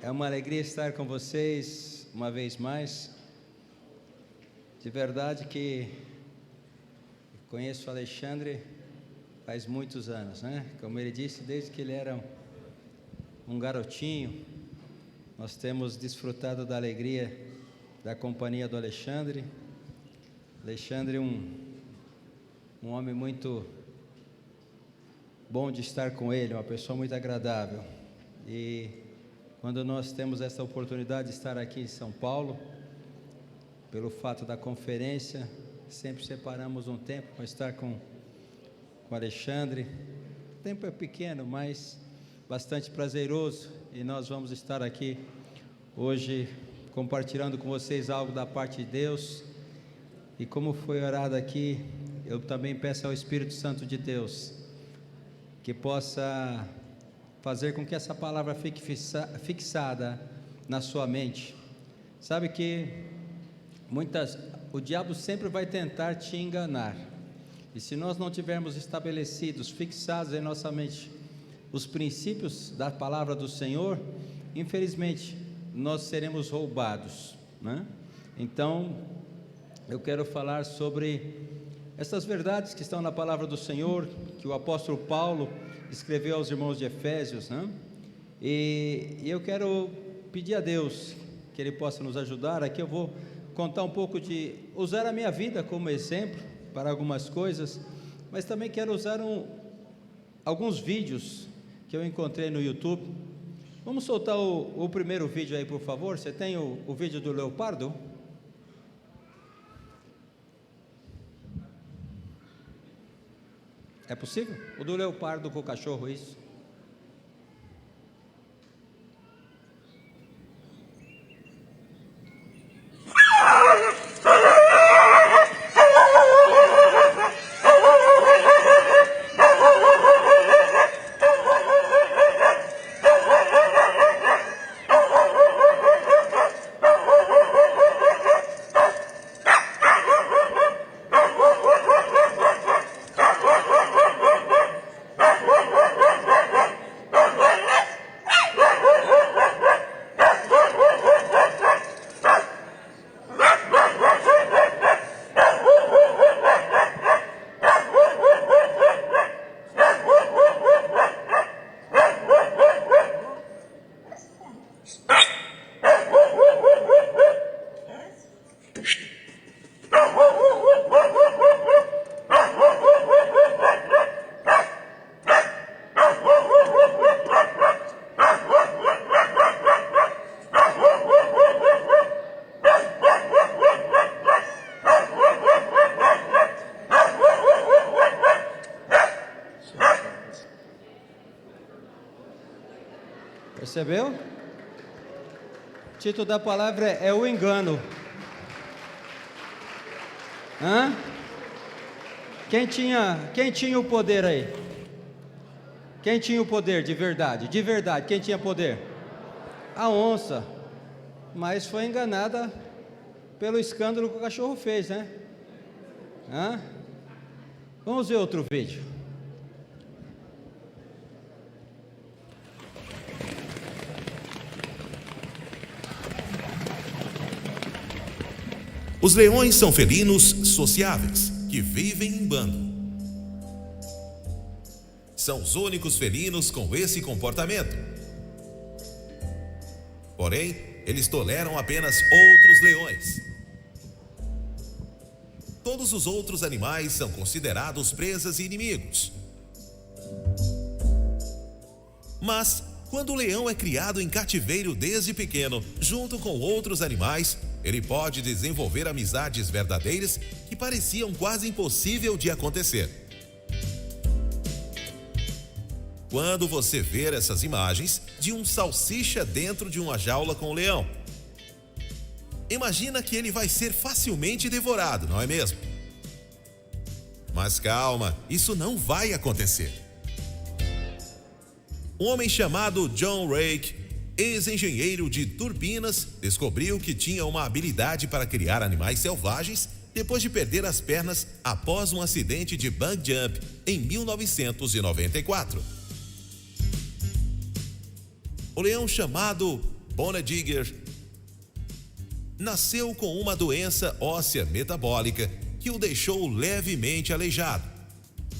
É uma alegria estar com vocês uma vez mais. De verdade que conheço o Alexandre faz muitos anos, né? Como ele disse, desde que ele era um garotinho, nós temos desfrutado da alegria da companhia do Alexandre. Alexandre, um homem muito bom de estar com ele, uma pessoa muito agradável. E quando nós temos essa oportunidade de estar aqui em São Paulo, pelo fato da conferência, sempre separamos um tempo para estar com o Alexandre. O tempo é pequeno, mas bastante prazeroso, e nós vamos estar aqui hoje compartilhando com vocês algo da parte de Deus. E como foi orado aqui, eu também peço ao Espírito Santo de Deus que possa fazer com que essa palavra fique fixada na sua mente. Sabe que o diabo sempre vai tentar te enganar, e se nós não tivermos estabelecidos, fixados em nossa mente os princípios da palavra do Senhor, infelizmente nós seremos roubados, né? Então eu quero falar sobre essas verdades que estão na palavra do Senhor, que o apóstolo Paulo escreveu aos irmãos de Efésios, né? E eu quero pedir a Deus que Ele possa nos ajudar. Aqui eu vou contar um pouco usar a minha vida como exemplo para algumas coisas, mas também quero usar alguns vídeos que eu encontrei no YouTube. Vamos soltar o primeiro vídeo aí, por favor. Você tem o vídeo do leopardo? É possível? O do leopardo com o cachorro, isso. Percebeu? O título da palavra é o engano. Quem tinha o poder aí? Quem tinha o poder de verdade? De verdade, quem tinha poder? A onça. Mas foi enganada pelo escândalo que o cachorro fez, né? Vamos ver outro vídeo. Os leões são felinos sociáveis, que vivem em bando. São os únicos felinos com esse comportamento. Porém, eles toleram apenas outros leões. Todos os outros animais são considerados presas e inimigos. Mas, quando o leão é criado em cativeiro desde pequeno, junto com outros animais, ele pode desenvolver amizades verdadeiras que pareciam quase impossível de acontecer. Quando você ver essas imagens de um salsicha dentro de uma jaula com um leão, imagina que ele vai ser facilmente devorado, não é mesmo? Mas calma, isso não vai acontecer. Um homem chamado John Rake, ex-engenheiro de turbinas, descobriu que tinha uma habilidade para criar animais selvagens depois de perder as pernas após um acidente de bungee jump em 1994. O leão chamado Bonediger nasceu com uma doença óssea metabólica que o deixou levemente aleijado.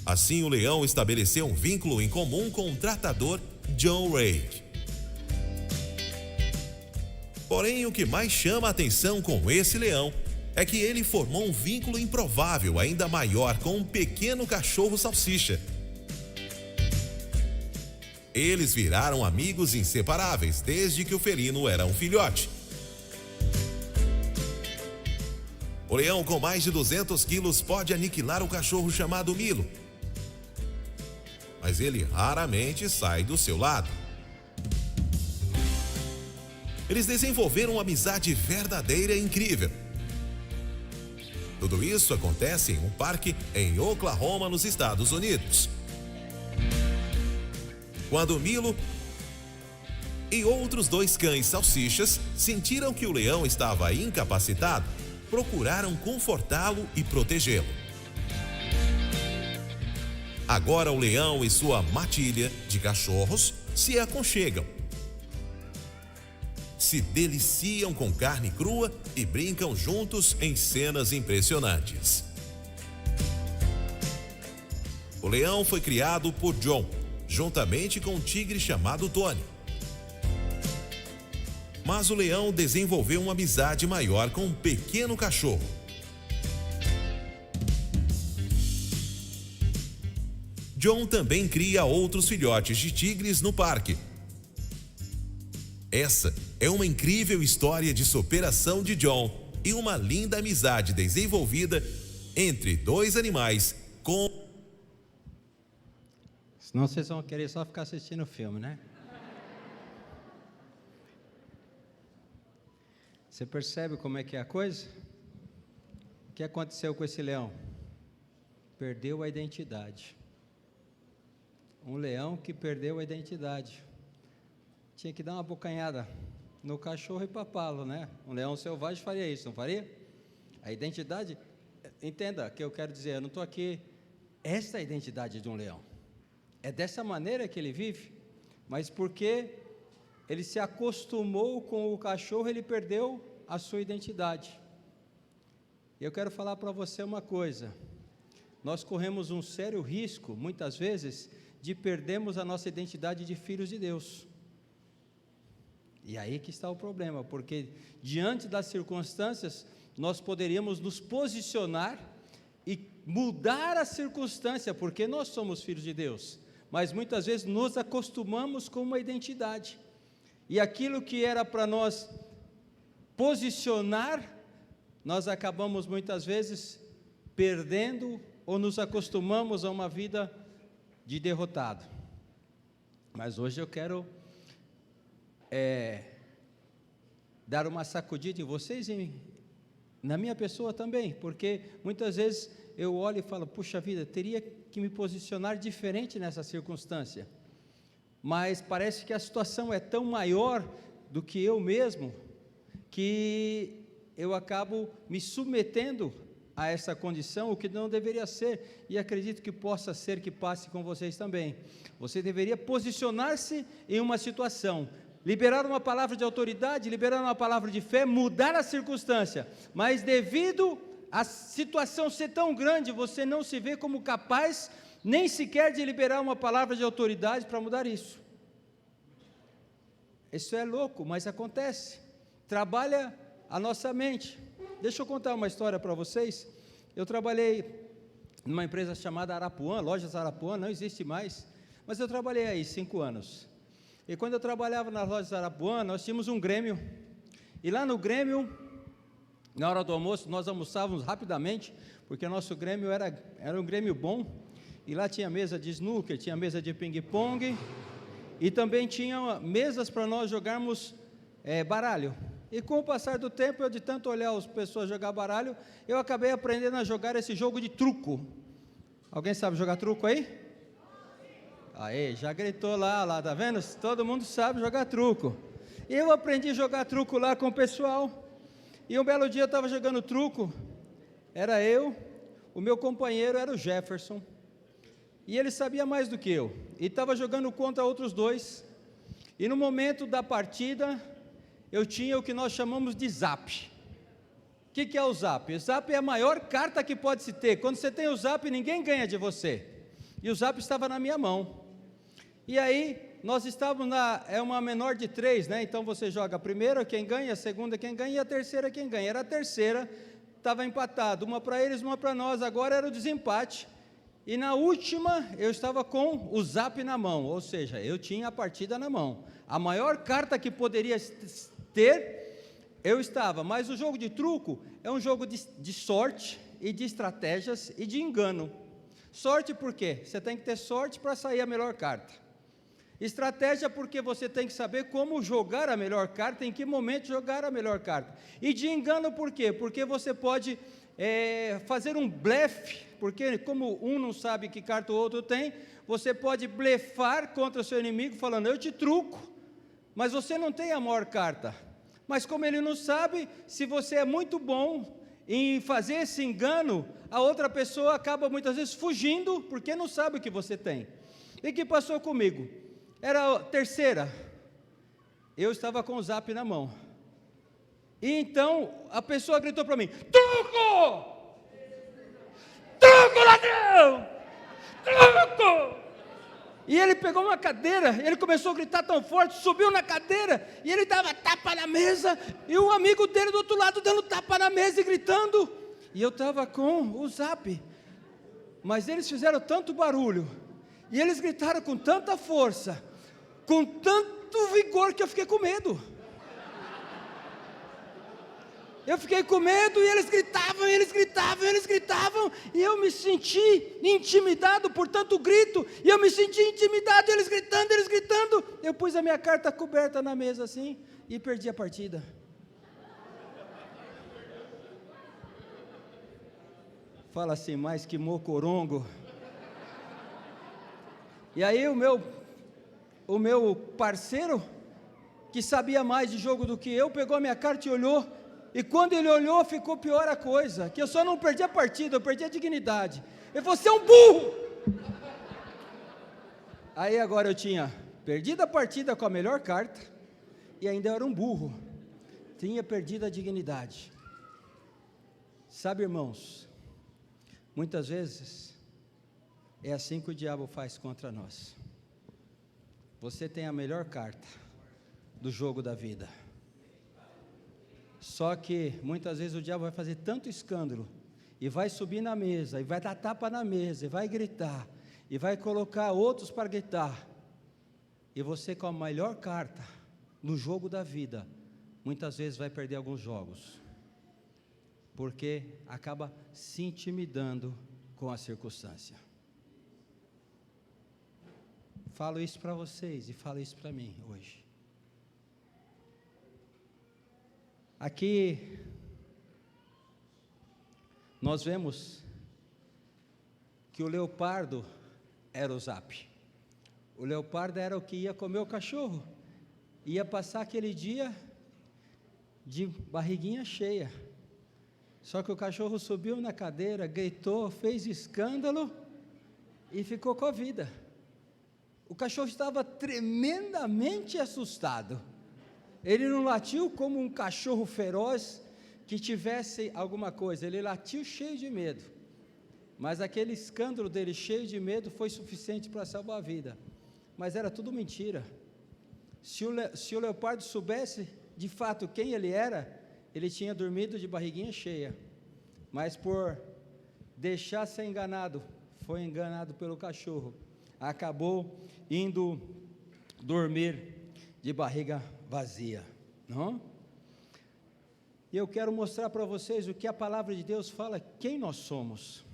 Assim, o leão estabeleceu um vínculo em comum com o tratador John Rake. Porém, o que mais chama a atenção com esse leão é que ele formou um vínculo improvável ainda maior com um pequeno cachorro salsicha. Eles viraram amigos inseparáveis desde que o felino era um filhote. O leão com mais de 200 quilos pode aniquilar o cachorro chamado Milo, mas ele raramente sai do seu lado. Eles desenvolveram uma amizade verdadeira e incrível. Tudo isso acontece em um parque em Oklahoma, nos Estados Unidos. Quando Milo e outros 2 cães salsichas sentiram que o leão estava incapacitado, procuraram confortá-lo e protegê-lo. Agora o leão e sua matilha de cachorros se aconchegam, se deliciam com carne crua e brincam juntos em cenas impressionantes. O leão foi criado por John, juntamente com um tigre chamado Tony. Mas o leão desenvolveu uma amizade maior com um pequeno cachorro. John também cria outros filhotes de tigres no parque. Essa é uma incrível história de superação de John e uma linda amizade desenvolvida entre 2 animais com... Senão vocês vão querer só ficar assistindo o filme, né? Você percebe como é que é a coisa? O que aconteceu com esse leão? Perdeu a identidade. Um leão que perdeu a identidade. Tinha que dar uma bocanhada no cachorro e papá-lo, né? Um leão selvagem faria isso, não faria? A identidade, entenda o que eu quero dizer, eu não estou aqui, esta é a identidade de um leão. É dessa maneira que ele vive, mas porque ele se acostumou com o cachorro, ele perdeu a sua identidade. E eu quero falar para você uma coisa, nós corremos um sério risco, muitas vezes, de perdermos a nossa identidade de filhos de Deus. E aí que está o problema, porque diante das circunstâncias, nós poderíamos nos posicionar e mudar a circunstância, porque nós somos filhos de Deus, mas muitas vezes nos acostumamos com uma identidade, e aquilo que era para nós posicionar, nós acabamos muitas vezes perdendo, ou nos acostumamos a uma vida de derrotado. Mas hoje eu quero dar uma sacudida em vocês e na minha pessoa também, porque muitas vezes eu olho e falo, puxa vida, teria que me posicionar diferente nessa circunstância, mas parece que a situação é tão maior do que eu mesmo, que eu acabo me submetendo a essa condição, o que não deveria ser, e acredito que possa ser que passe com vocês também. Você deveria posicionar-se em uma situação, liberar uma palavra de autoridade, liberar uma palavra de fé, mudar a circunstância, mas devido à situação ser tão grande, você não se vê como capaz, nem sequer de liberar uma palavra de autoridade para mudar isso. Isso é louco, mas acontece, trabalha a nossa mente. Deixa eu contar uma história para vocês. Eu trabalhei numa empresa chamada Arapuã, Lojas Arapuã, não existe mais, mas eu trabalhei aí 5 anos. E quando eu trabalhava nas Lojas Arapuã, nós tínhamos um grêmio, e lá no grêmio, na hora do almoço, nós almoçávamos rapidamente, porque o nosso grêmio era um grêmio bom, e lá tinha mesa de snooker, tinha mesa de ping-pong, e também tinha mesas para nós jogarmos baralho. E com o passar do tempo, eu de tanto olhar as pessoas jogar baralho, eu acabei aprendendo a jogar esse jogo de truco. Alguém sabe jogar truco aí? Aí, já gritou lá, tá vendo? Todo mundo sabe jogar truco. E eu aprendi a jogar truco lá com o pessoal. E um belo dia eu estava jogando truco, era eu, o meu companheiro era o Jefferson. E ele sabia mais do que eu. E estava jogando contra outros 2. E no momento da partida, eu tinha o que nós chamamos de zap. O que é o zap? O zap é a maior carta que pode se ter. Quando você tem o zap, ninguém ganha de você. E o zap estava na minha mão. E aí, nós estávamos é uma menor de 3, né? Então você joga a primeira, quem ganha, a segunda, quem ganha, e a terceira, quem ganha. Era a terceira, estava empatado, uma para eles, uma para nós, agora era o desempate. E na última, eu estava com o zap na mão, ou seja, eu tinha a partida na mão. A maior carta que poderia ter, eu estava. Mas o jogo de truco é um jogo de sorte e de estratégias e de engano. Sorte por quê? Você tem que ter sorte para sair a melhor carta. Estratégia porque você tem que saber como jogar a melhor carta, em que momento jogar a melhor carta. E de engano por quê? Porque você pode fazer um blefe, porque como um não sabe que carta o outro tem, você pode blefar contra o seu inimigo falando, eu te truco, mas você não tem a maior carta. Mas como ele não sabe, se você é muito bom em fazer esse engano, a outra pessoa acaba muitas vezes fugindo, porque não sabe o que você tem. E o que passou comigo? Era a terceira, eu estava com o zap na mão, e então a pessoa gritou para mim, truco! Truco, ladrão! Truco! E ele pegou uma cadeira, ele começou a gritar tão forte, subiu na cadeira, e ele dava tapa na mesa, e o amigo dele do outro lado dando tapa na mesa e gritando, e eu estava com o zap, mas eles fizeram tanto barulho, e eles gritaram com tanta força, com tanto vigor, que eu fiquei com medo. Eu fiquei com medo, e eles gritavam, eles gritavam, eles gritavam, e eu me senti intimidado por tanto grito, e eu me senti intimidado, eles gritando, eu pus a minha carta coberta na mesa assim, e perdi a partida. Fala assim, mais que mocorongo. E aí o meu parceiro, que sabia mais de jogo do que eu, pegou a minha carta e olhou, e quando ele olhou, ficou pior a coisa, que eu só não perdi a partida, eu perdi a dignidade. Ele falou, você é um burro! Aí agora eu tinha perdido a partida com a melhor carta, e ainda era um burro, tinha perdido a dignidade. Sabe, irmãos, muitas vezes, é assim que o diabo faz contra nós. Você tem a melhor carta do jogo da vida. Só que muitas vezes o diabo vai fazer tanto escândalo, e vai subir na mesa, e vai dar tapa na mesa, e vai gritar, e vai colocar outros para gritar, e você com a melhor carta no jogo da vida, muitas vezes vai perder alguns jogos, porque acaba se intimidando com a circunstância. Falo isso para vocês e falo isso para mim hoje. Aqui nós vemos que o leopardo era o zap. O leopardo era o que ia comer o cachorro, ia passar aquele dia de barriguinha cheia. Só que o cachorro subiu na cadeira, gritou, fez escândalo e ficou com a vida. O cachorro estava tremendamente assustado. Ele não latiu como um cachorro feroz que tivesse alguma coisa, ele latiu cheio de medo. Mas aquele escândalo dele cheio de medo foi suficiente para salvar a vida. Mas era tudo mentira. Se o leopardo soubesse de fato quem ele era, ele tinha dormido de barriguinha cheia. Mas por deixar ser enganado, foi enganado pelo cachorro, acabou indo dormir de barriga vazia, não? E eu quero mostrar para vocês o que a palavra de Deus fala, quem nós somos.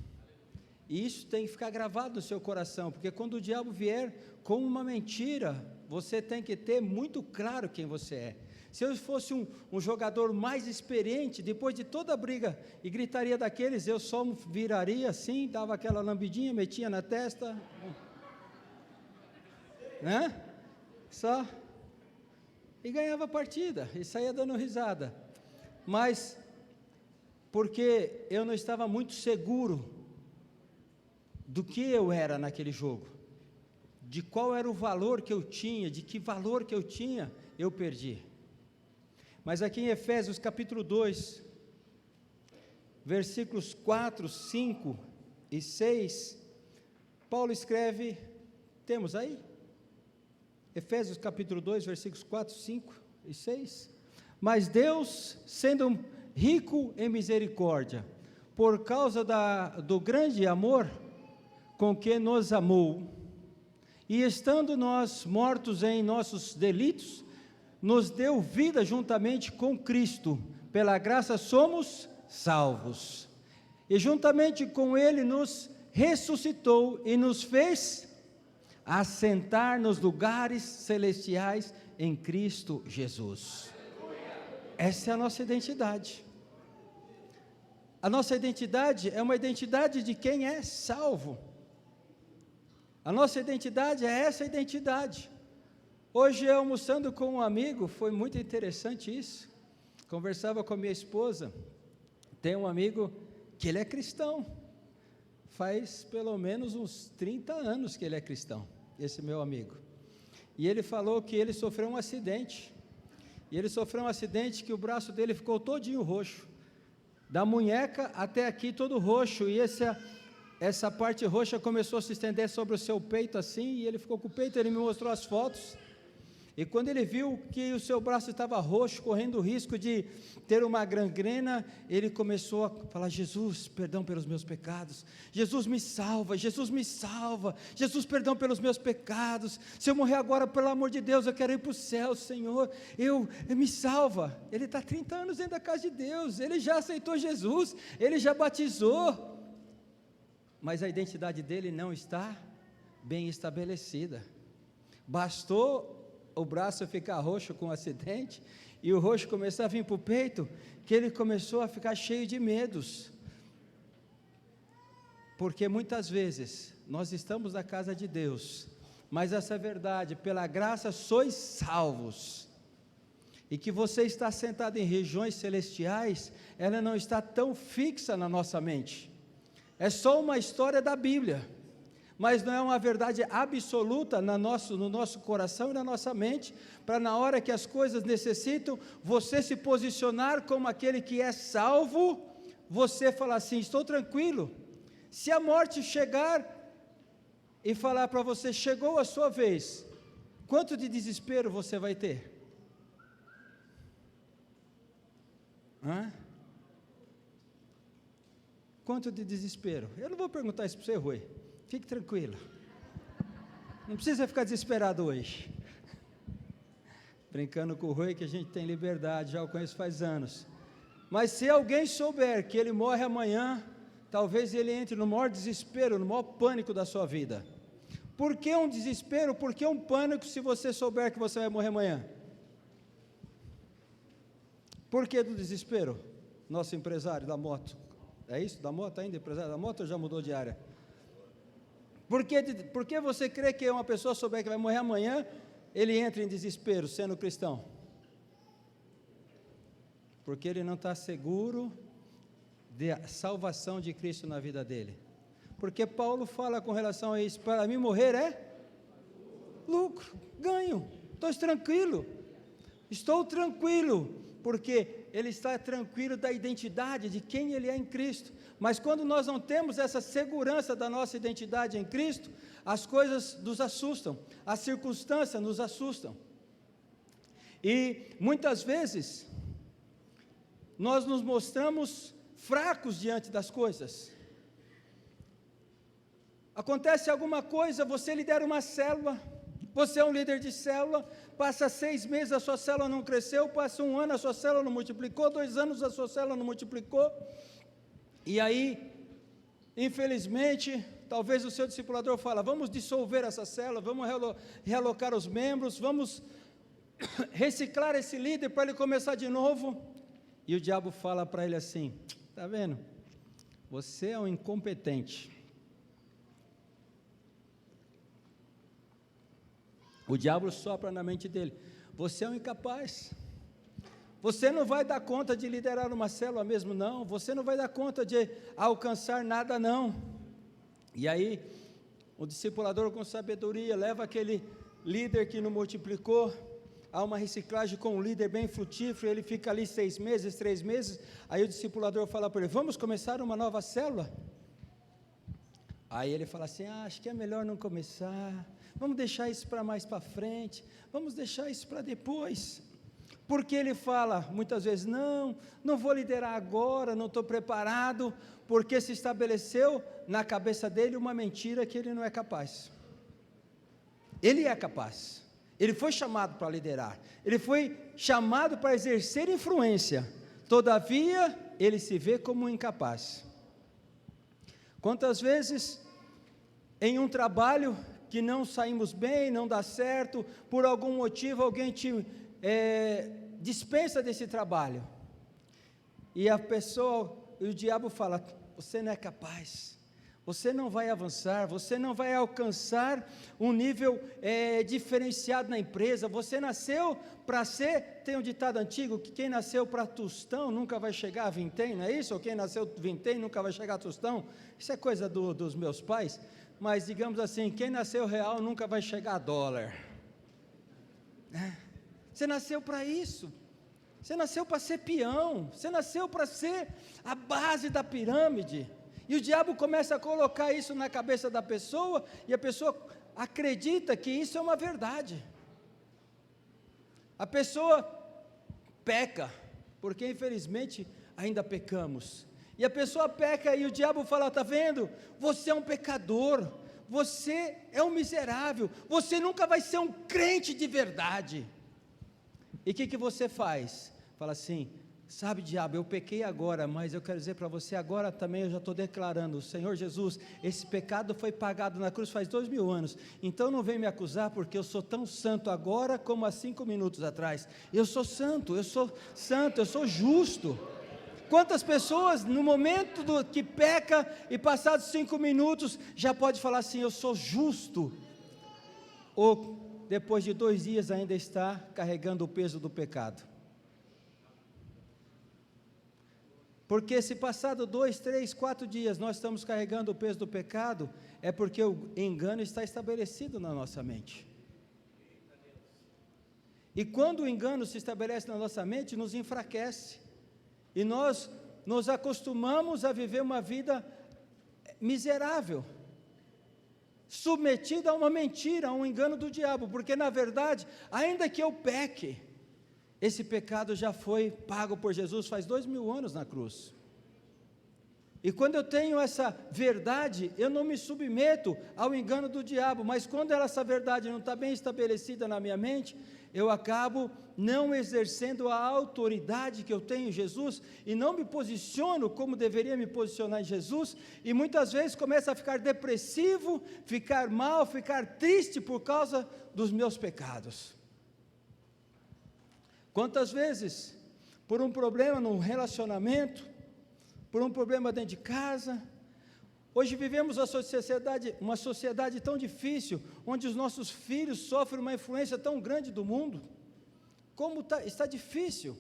E isso tem que ficar gravado no seu coração, porque quando o diabo vier com uma mentira, você tem que ter muito claro quem você é. Se eu fosse um jogador mais experiente, depois de toda a briga, e gritaria daqueles, eu só viraria assim, dava aquela lambidinha, metia na testa, né? Só, e ganhava a partida, e saía dando risada. Mas, porque eu não estava muito seguro do que eu era naquele jogo, de qual era o valor que eu tinha, de que valor que eu tinha, eu perdi. Mas aqui em Efésios capítulo 2, versículos 4, 5 e 6, Paulo escreve, temos aí? Efésios capítulo 2, versículos 4, 5 e 6. Mas Deus, sendo rico em misericórdia, por causa do grande amor com que nos amou, e estando nós mortos em nossos delitos, nos deu vida juntamente com Cristo, pela graça somos salvos, e juntamente com Ele nos ressuscitou e nos fez assentar nos lugares celestiais em Cristo Jesus. Essa é a nossa identidade. A nossa identidade é uma identidade de quem é salvo. A nossa identidade é essa identidade. Hoje, eu almoçando com um amigo, foi muito interessante isso. Conversava com a minha esposa. Tem um amigo que ele é cristão. Faz pelo menos uns 30 anos que ele é cristão, esse meu amigo. E ele falou que ele sofreu um acidente. E ele sofreu um acidente que o braço dele ficou todinho roxo. Da munheca até aqui todo roxo. E essa parte roxa começou a se estender sobre o seu peito assim. E ele ficou com o peito, ele me mostrou as fotos. E quando ele viu que o seu braço estava roxo, correndo o risco de ter uma gangrena, ele começou a falar: Jesus, perdão pelos meus pecados, Jesus me salva, Jesus me salva, Jesus, perdão pelos meus pecados, se eu morrer agora, pelo amor de Deus, eu quero ir para o céu, Senhor, me salva. Ele está 30 anos dentro da casa de Deus, ele já aceitou Jesus, ele já batizou, mas a identidade dele não está bem estabelecida. Bastou o braço ficar roxo com o acidente, e o roxo começar a vir para o peito, que ele começou a ficar cheio de medos, porque muitas vezes, nós estamos na casa de Deus, mas essa é verdade, pela graça sois salvos, e que você está sentado em regiões celestiais, ela não está tão fixa na nossa mente, é só uma história da Bíblia, mas não é uma verdade absoluta no nosso coração e na nossa mente, para na hora que as coisas necessitam, você se posicionar como aquele que é salvo, você falar assim: estou tranquilo. Se a morte chegar e falar para você: chegou a sua vez, quanto de desespero você vai ter? Quanto de desespero? Eu não vou perguntar isso para você, Rui. Fique tranquilo, não precisa ficar desesperado hoje. Brincando com o Rui, que a gente tem liberdade, já o conheço faz anos. Mas se alguém souber que ele morre amanhã, talvez ele entre no maior desespero, no maior pânico da sua vida. Por que um desespero? Por que um pânico se você souber que você vai morrer amanhã? Por que do desespero? Nosso empresário da moto, é isso? Da moto ainda? Empresário da moto ou já mudou de área? Por que você crê que uma pessoa souber que vai morrer amanhã, ele entra em desespero, sendo cristão? Porque ele não está seguro da salvação de Cristo na vida dele. Porque Paulo fala com relação a isso: para mim morrer é lucro, ganho, estou tranquilo, porque ele está tranquilo da identidade de quem ele é em Cristo. Mas quando nós não temos essa segurança da nossa identidade em Cristo, as coisas nos assustam, as circunstâncias nos assustam, e muitas vezes nós nos mostramos fracos diante das coisas. Acontece alguma coisa, você lidera uma célula, você é um líder de célula, passa 6 meses, a sua célula não cresceu, passa 1 ano, a sua célula não multiplicou, 2 anos, a sua célula não multiplicou, e aí, infelizmente, talvez o seu discipulador fala: vamos dissolver essa célula, vamos realocar os membros, vamos reciclar esse líder para ele começar de novo, e o diabo fala para ele assim: está vendo, você é um incompetente. O diabo sopra na mente dele: você é um incapaz, você não vai dar conta de liderar uma célula mesmo não, você não vai dar conta de alcançar nada não. E aí, o discipulador com sabedoria leva aquele líder que não multiplicou há uma reciclagem com um líder bem frutífero, ele fica ali 6 meses, 3 meses, aí o discipulador fala para ele, vamos começar uma nova célula? Aí ele fala assim, acho que é melhor não começar, vamos deixar isso para mais para frente, vamos deixar isso para depois, porque ele fala muitas vezes, não vou liderar agora, não estou preparado, porque se estabeleceu na cabeça dele uma mentira que ele não é capaz. Ele é capaz, ele foi chamado para liderar, ele foi chamado para exercer influência, todavia ele se vê como incapaz. Quantas vezes em um trabalho que não saímos bem, não dá certo, por algum motivo alguém te dispensa desse trabalho, e a pessoa, e o diabo fala, você não é capaz, você não vai avançar, você não vai alcançar um nível diferenciado na empresa, você nasceu para ser, tem um ditado antigo, que quem nasceu para tostão nunca vai chegar a vintém, não é isso? Ou quem nasceu vintém nunca vai chegar a tostão, isso é coisa dos meus pais, mas digamos assim, quem nasceu real nunca vai chegar a dólar, Você nasceu para isso, você nasceu para ser peão, você nasceu para ser a base da pirâmide, e o diabo começa a colocar isso na cabeça da pessoa, e a pessoa acredita que isso é uma verdade, a pessoa peca, porque infelizmente ainda pecamos, e a pessoa peca e o diabo fala, está vendo, você é um pecador, você é um miserável, você nunca vai ser um crente de verdade, e o que você faz? Fala assim, sabe diabo, eu pequei agora, mas eu quero dizer para você, agora também eu já estou declarando, Senhor Jesus, esse pecado foi pagado na cruz faz 2000 anos, então não vem me acusar, porque eu sou tão santo agora, como há 5 minutos atrás, eu sou santo, eu sou justo. Quantas pessoas no momento que peca, e passados 5 minutos, já pode falar assim, eu sou justo, ou depois de 2 dias ainda está carregando o peso do pecado, porque se passado 2, 3, 4 dias, nós estamos carregando o peso do pecado, é porque o engano está estabelecido na nossa mente, e quando o engano se estabelece na nossa mente, nos enfraquece, e nós nos acostumamos a viver uma vida miserável, submetida a uma mentira, a um engano do diabo, porque na verdade, ainda que eu peque, esse pecado já foi pago por Jesus faz 2000 anos na cruz, e quando eu tenho essa verdade, eu não me submeto ao engano do diabo, mas quando essa verdade não está bem estabelecida na minha mente, eu acabo não exercendo a autoridade que eu tenho em Jesus, e não me posiciono como deveria me posicionar em Jesus, e muitas vezes começo a ficar depressivo, ficar mal, ficar triste por causa dos meus pecados. Quantas vezes, por um problema no relacionamento, por um problema dentro de casa, hoje vivemos uma sociedade tão difícil, onde os nossos filhos sofrem uma influência tão grande do mundo, como está difícil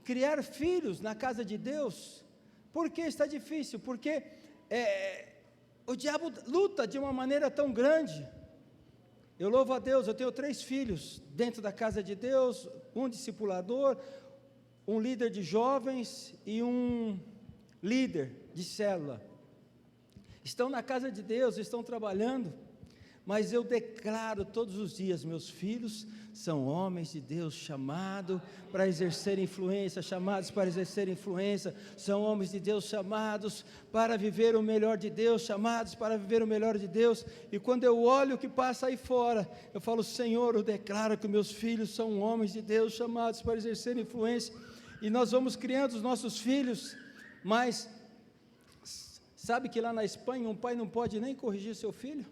criar filhos na casa de Deus. Por que está difícil? Porque o diabo luta de uma maneira tão grande. Eu louvo a Deus, eu tenho 3 filhos dentro da casa de Deus, um discipulador, um líder de jovens e um líder de célula. Estão na casa de Deus, estão trabalhando, mas eu declaro todos os dias, meus filhos são homens de Deus, chamados para exercer influência, são homens de Deus chamados para viver o melhor de Deus, e quando eu olho o que passa aí fora, eu falo, Senhor, eu declaro que meus filhos são homens de Deus, chamados para exercer influência, e nós vamos criando os nossos filhos, mas sabe que lá na Espanha um pai não pode nem corrigir seu filho?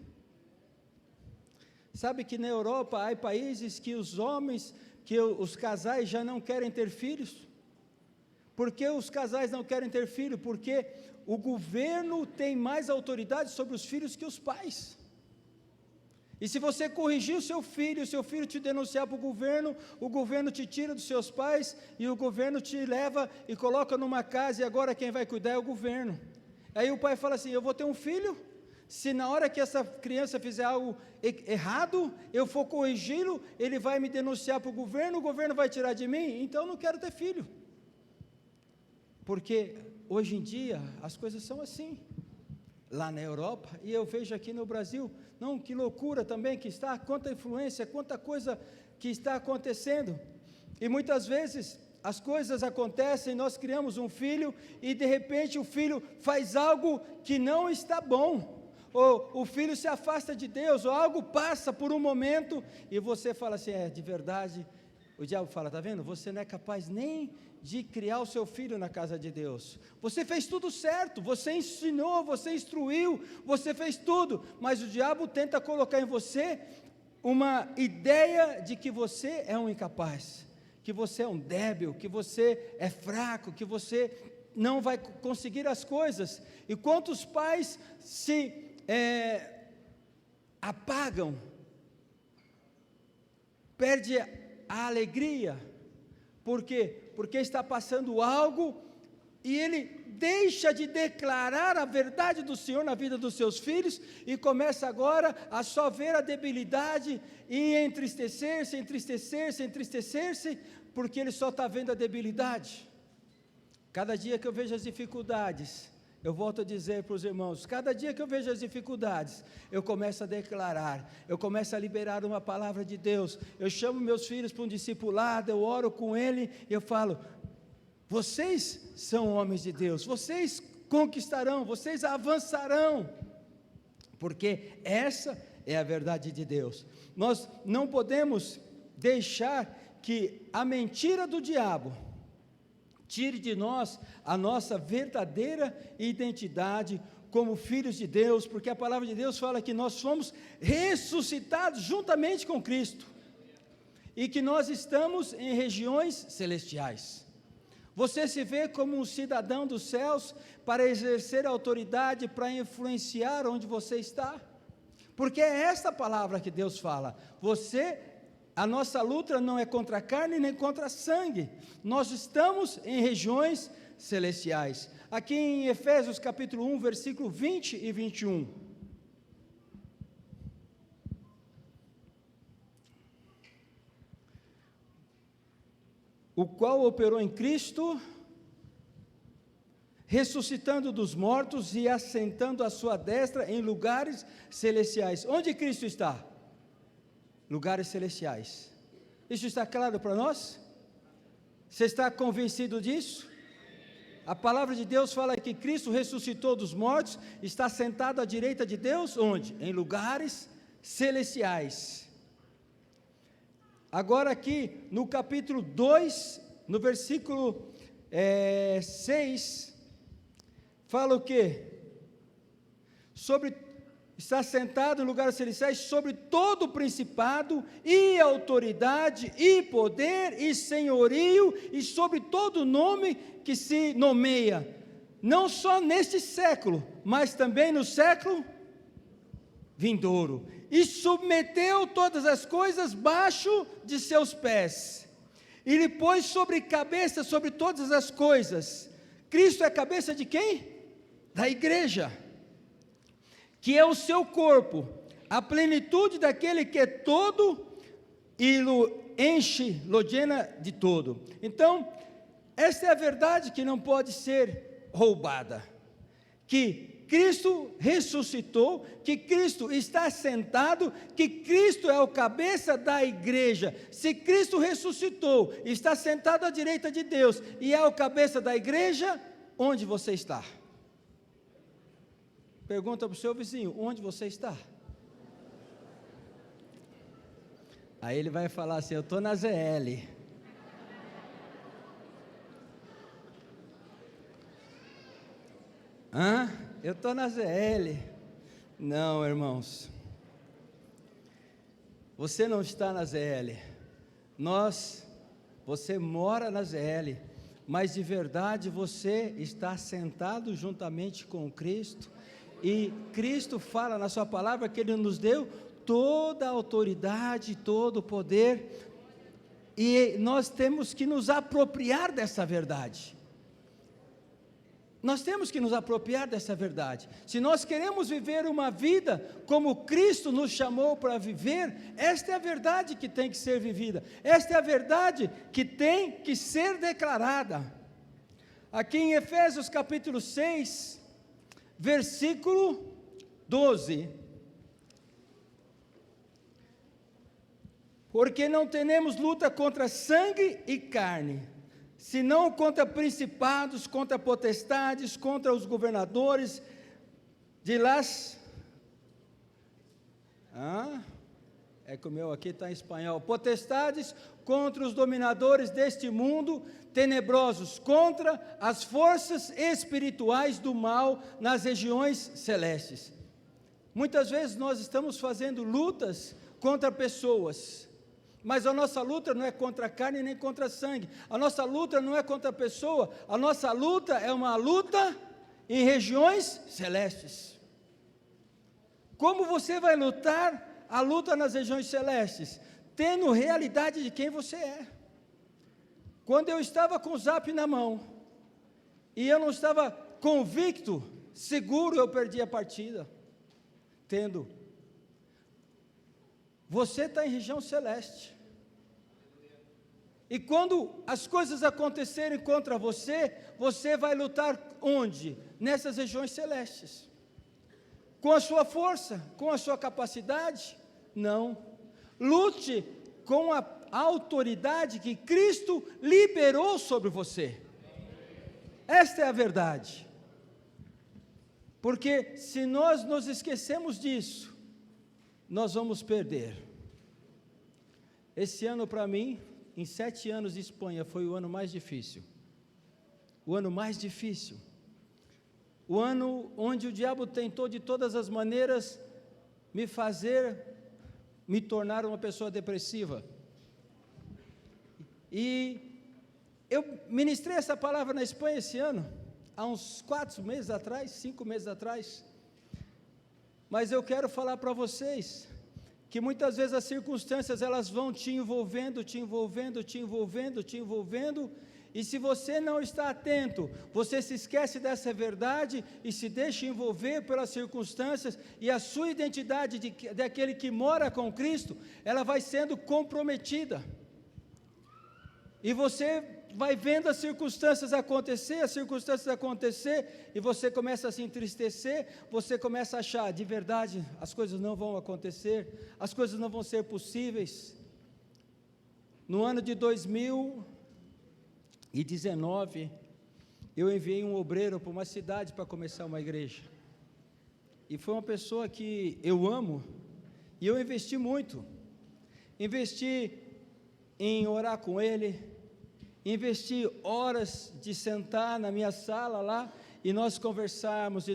Sabe que na Europa há países que os casais já não querem ter filhos? Por que os casais não querem ter filho? Porque o governo tem mais autoridade sobre os filhos que os pais. E se você corrigir o seu filho te denunciar para o governo te tira dos seus pais, e o governo te leva e coloca numa casa, e agora quem vai cuidar é o governo. Aí o pai fala assim, eu vou ter um filho, Se na hora que essa criança fizer algo errado, eu for corrigi-lo, ele vai me denunciar para o governo vai tirar de mim, então eu não quero ter filho. Porque hoje em dia as coisas são assim, lá na Europa, e eu vejo aqui no Brasil, não, que loucura também que está, quanta influência, quanta coisa que está acontecendo, e muitas vezes as coisas acontecem, nós criamos um filho, e de repente o filho faz algo que não está bom, ou o filho se afasta de Deus, ou algo passa por um momento, e você fala assim, de verdade, o diabo fala, está vendo, você não é capaz nem de criar o seu filho na casa de Deus, você fez tudo certo, você ensinou, você instruiu, você fez tudo, mas o diabo tenta colocar em você uma ideia de que você é um incapaz, que você é um débil, que você é fraco, que você não vai conseguir as coisas, e quantos pais se apagam, perde a alegria, por quê? Porque está passando algo, e ele deixa de declarar a verdade do Senhor na vida dos seus filhos, e começa agora a só ver a debilidade, e entristecer-se, porque ele só está vendo a debilidade. Cada dia que eu vejo as dificuldades, eu volto a dizer para os irmãos, cada dia que eu vejo as dificuldades, eu começo a declarar, eu começo a liberar uma palavra de Deus, eu chamo meus filhos para um discipulado, eu oro com ele, e eu falo, vocês são homens de Deus, vocês conquistarão, vocês avançarão, porque essa é a verdade de Deus. Nós não podemos deixar que a mentira do diabo tire de nós a nossa verdadeira identidade como filhos de Deus, porque a palavra de Deus fala que nós fomos ressuscitados juntamente com Cristo, e que nós estamos em regiões celestiais. Você se vê como um cidadão dos céus para exercer autoridade, para influenciar onde você está? Porque é esta palavra que Deus fala, a nossa luta não é contra a carne nem contra sangue, nós estamos em regiões celestiais. Aqui em Efésios capítulo 1, versículo 20 e 21. O qual operou em Cristo, ressuscitando dos mortos e assentando à sua destra em lugares celestiais. Onde Cristo está? Lugares celestiais. Isso está claro para nós? Você está convencido disso? A palavra de Deus fala que Cristo ressuscitou dos mortos, está sentado à direita de Deus, onde? Em lugares celestiais. Agora aqui, no capítulo 2, no versículo 6, fala o quê? Está sentado em lugares celestiais sobre todo o principado e autoridade e poder e senhorio e sobre todo nome que se nomeia, não só neste século, mas também no século vindouro, e submeteu todas as coisas baixo de seus pés, e lhe pôs sobre cabeça sobre todas as coisas. Cristo é cabeça de quem? Da igreja, que é o seu corpo, a plenitude daquele que é todo e lo enche, lo llena de todo. Então, esta é a verdade que não pode ser roubada, que Cristo ressuscitou, que Cristo está sentado, que Cristo é o cabeça da igreja. Se Cristo ressuscitou, está sentado à direita de Deus e é o cabeça da igreja, onde você está? Pergunta para o seu vizinho, onde você está? Aí ele vai falar assim, eu estou na ZL. Eu estou na ZL. Não, irmãos, você não está na ZL, você mora na ZL, mas de verdade você está sentado juntamente com Cristo, e Cristo fala na sua palavra que Ele nos deu toda a autoridade, todo o poder, e nós temos que nos apropriar dessa verdade. Nós temos que nos apropriar dessa verdade. Se nós queremos viver uma vida como Cristo nos chamou para viver, esta é a verdade que tem que ser vivida, esta é a verdade que tem que ser declarada. Aqui em Efésios capítulo 6, versículo 12. Porque não temos luta contra sangue e carne, senão contra principados, contra potestades, contra os governadores de las... é que o meu aqui está em espanhol. Potestades contra os dominadores deste mundo tenebrosos, contra as forças espirituais do mal nas regiões celestes. Muitas vezes nós estamos fazendo lutas contra pessoas, mas a nossa luta não é contra a carne nem contra sangue, a nossa luta não é contra a pessoa, a nossa luta é uma luta em regiões celestes. Como você vai lutar a luta nas regiões celestes? Tendo realidade de quem você é. Quando eu estava com o zap na mão, e eu não estava convicto, seguro, eu perdi a partida. Você está em região celeste, e quando as coisas acontecerem contra você, você vai lutar onde? Nessas regiões celestes, com a sua força, com a sua capacidade? Não, lute com a autoridade que Cristo liberou sobre você, esta é a verdade, porque se nós nos esquecemos disso, nós vamos perder. Esse ano para mim, em 7 anos de Espanha, foi o ano mais difícil. O ano mais difícil. O ano onde o diabo tentou de todas as maneiras me tornar uma pessoa depressiva. E eu ministrei essa palavra na Espanha esse ano, há uns 4 meses atrás, 5 meses atrás. Mas eu quero falar para vocês que muitas vezes as circunstâncias elas vão te envolvendo, e se você não está atento, você se esquece dessa verdade e se deixa envolver pelas circunstâncias, e a sua identidade daquele que mora com Cristo, ela vai sendo comprometida. E você vai vendo as circunstâncias acontecer, e você começa a se entristecer, você começa a achar, de verdade, as coisas não vão acontecer, as coisas não vão ser possíveis. No ano de 2019, eu enviei um obreiro para uma cidade para começar uma igreja, e foi uma pessoa que eu amo, e eu investi muito, investi em orar com ele, investi horas de sentar na minha sala lá, e nós conversarmos,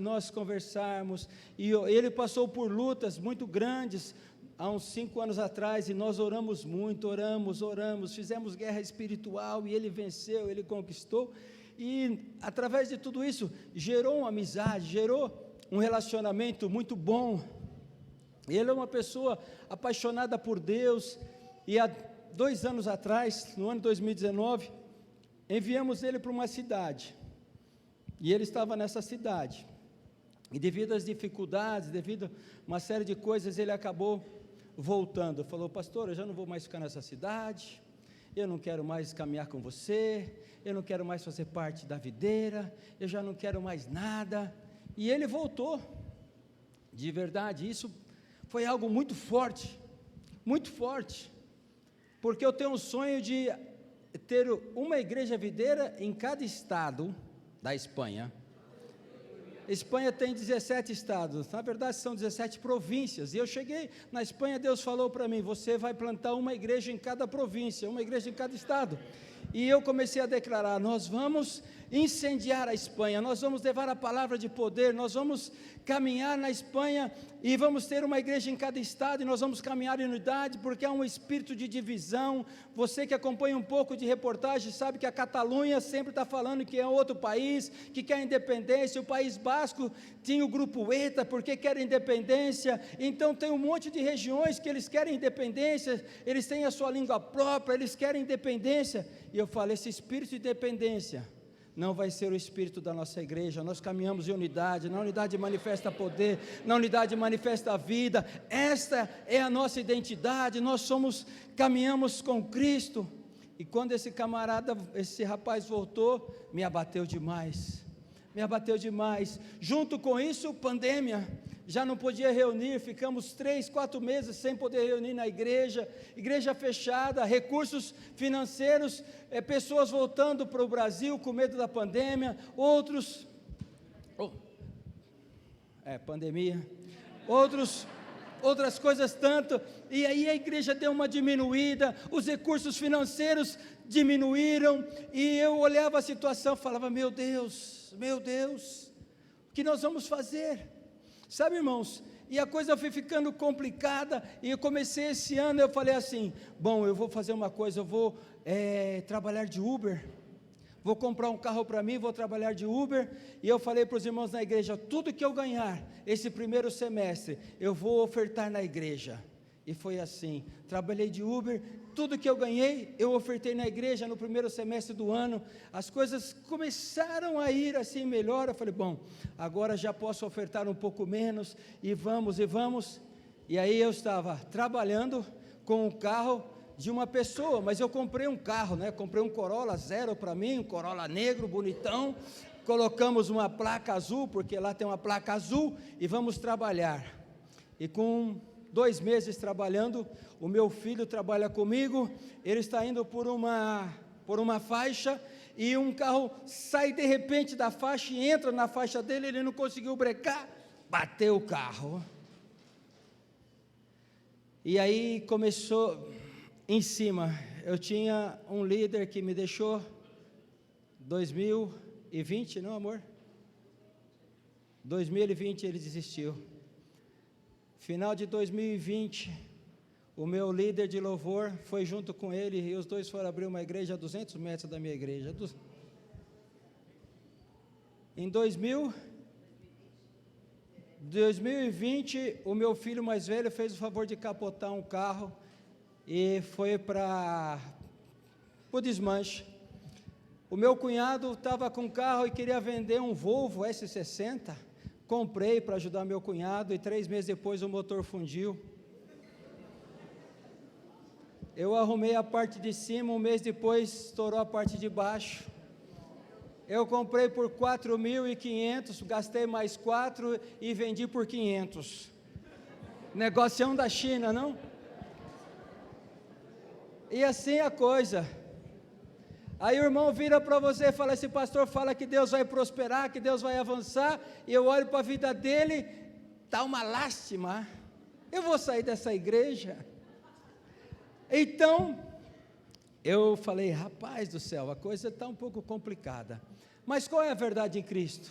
e ele passou por lutas muito grandes, há uns 5 anos atrás, e nós oramos muito, oramos, fizemos guerra espiritual, e ele venceu, ele conquistou, e através de tudo isso, gerou uma amizade, gerou um relacionamento muito bom. Ele é uma pessoa apaixonada por Deus, e há 2 anos atrás, no ano 2019, enviamos ele para uma cidade, e ele estava nessa cidade, e devido às dificuldades, devido a uma série de coisas, ele acabou voltando, falou: pastor, eu já não vou mais ficar nessa cidade, eu não quero mais caminhar com você, eu não quero mais fazer parte da videira, eu já não quero mais nada, e ele voltou, de verdade. Isso foi algo muito forte, porque eu tenho um sonho de ter uma igreja videira em cada estado da Espanha. Espanha tem 17 estados, na verdade são 17 províncias, e eu cheguei na Espanha, Deus falou para mim: você vai plantar uma igreja em cada província, uma igreja em cada estado, e eu comecei a declarar: nós vamos incendiar a Espanha, nós vamos levar a palavra de poder, nós vamos caminhar na Espanha, e vamos ter uma igreja em cada estado, e nós vamos caminhar em unidade, porque há um espírito de divisão. Você que acompanha um pouco de reportagem, sabe que a Catalunha sempre está falando que é outro país, que quer independência. O País Basco tinha o grupo ETA, porque quer independência. Então tem um monte de regiões que eles querem independência, eles têm a sua língua própria, eles querem independência, e eu falo: esse espírito de independência não vai ser o espírito da nossa igreja. Nós caminhamos em unidade, na unidade manifesta poder, na unidade manifesta a vida. Esta é a nossa identidade, nós caminhamos com Cristo. E quando esse rapaz voltou, me abateu demais, junto com isso, pandemia, já não podia reunir, ficamos 3, 4 meses sem poder reunir na igreja fechada, recursos financeiros, pessoas voltando para o Brasil com medo da pandemia, outras coisas tanto, e aí a igreja deu uma diminuída, os recursos financeiros diminuíram, e eu olhava a situação, falava, meu Deus, o que nós vamos fazer? Sabe, irmãos, e a coisa foi ficando complicada, e eu comecei esse ano, eu falei assim, bom, eu vou fazer uma coisa, eu vou trabalhar de Uber, vou comprar um carro para mim, vou trabalhar de Uber, e eu falei para os irmãos na igreja, tudo que eu ganhar, esse primeiro semestre, eu vou ofertar na igreja, e foi assim, trabalhei de Uber, tudo que eu ganhei, eu ofertei na igreja no primeiro semestre do ano, as coisas começaram a ir assim melhor, eu falei, bom, agora já posso ofertar um pouco menos, e vamos, e aí eu estava trabalhando com o carro de uma pessoa, mas eu comprei um carro, comprei um Corolla zero para mim, um Corolla negro, bonitão, colocamos uma placa azul, porque lá tem uma placa azul, e vamos trabalhar, e com 2 meses trabalhando, o meu filho trabalha comigo, ele está indo por uma faixa, e um carro sai de repente da faixa, e entra na faixa dele, ele não conseguiu brecar, bateu o carro, e aí começou, em cima, eu tinha um líder que me deixou, 2020, não amor? 2020 ele desistiu, final de 2020, o meu líder de louvor foi junto com ele, e os dois foram abrir uma igreja a 200 metros da minha igreja. Em 2020, o meu filho mais velho fez o favor de capotar um carro, e foi para o desmanche. O meu cunhado estava com um carro e queria vender um Volvo S60, comprei para ajudar meu cunhado, e 3 meses depois o motor fundiu, eu arrumei a parte de cima, 1 mês depois estourou a parte de baixo, eu comprei por 4.500, gastei mais 4 e vendi por 500, negocião da China, não? E assim a coisa, aí o irmão vira para você e fala, esse pastor fala que Deus vai prosperar, que Deus vai avançar, e eu olho para a vida dele, está uma lástima, eu vou sair dessa igreja. Então, eu falei, rapaz do céu, a coisa está um pouco complicada, mas qual é a verdade em Cristo?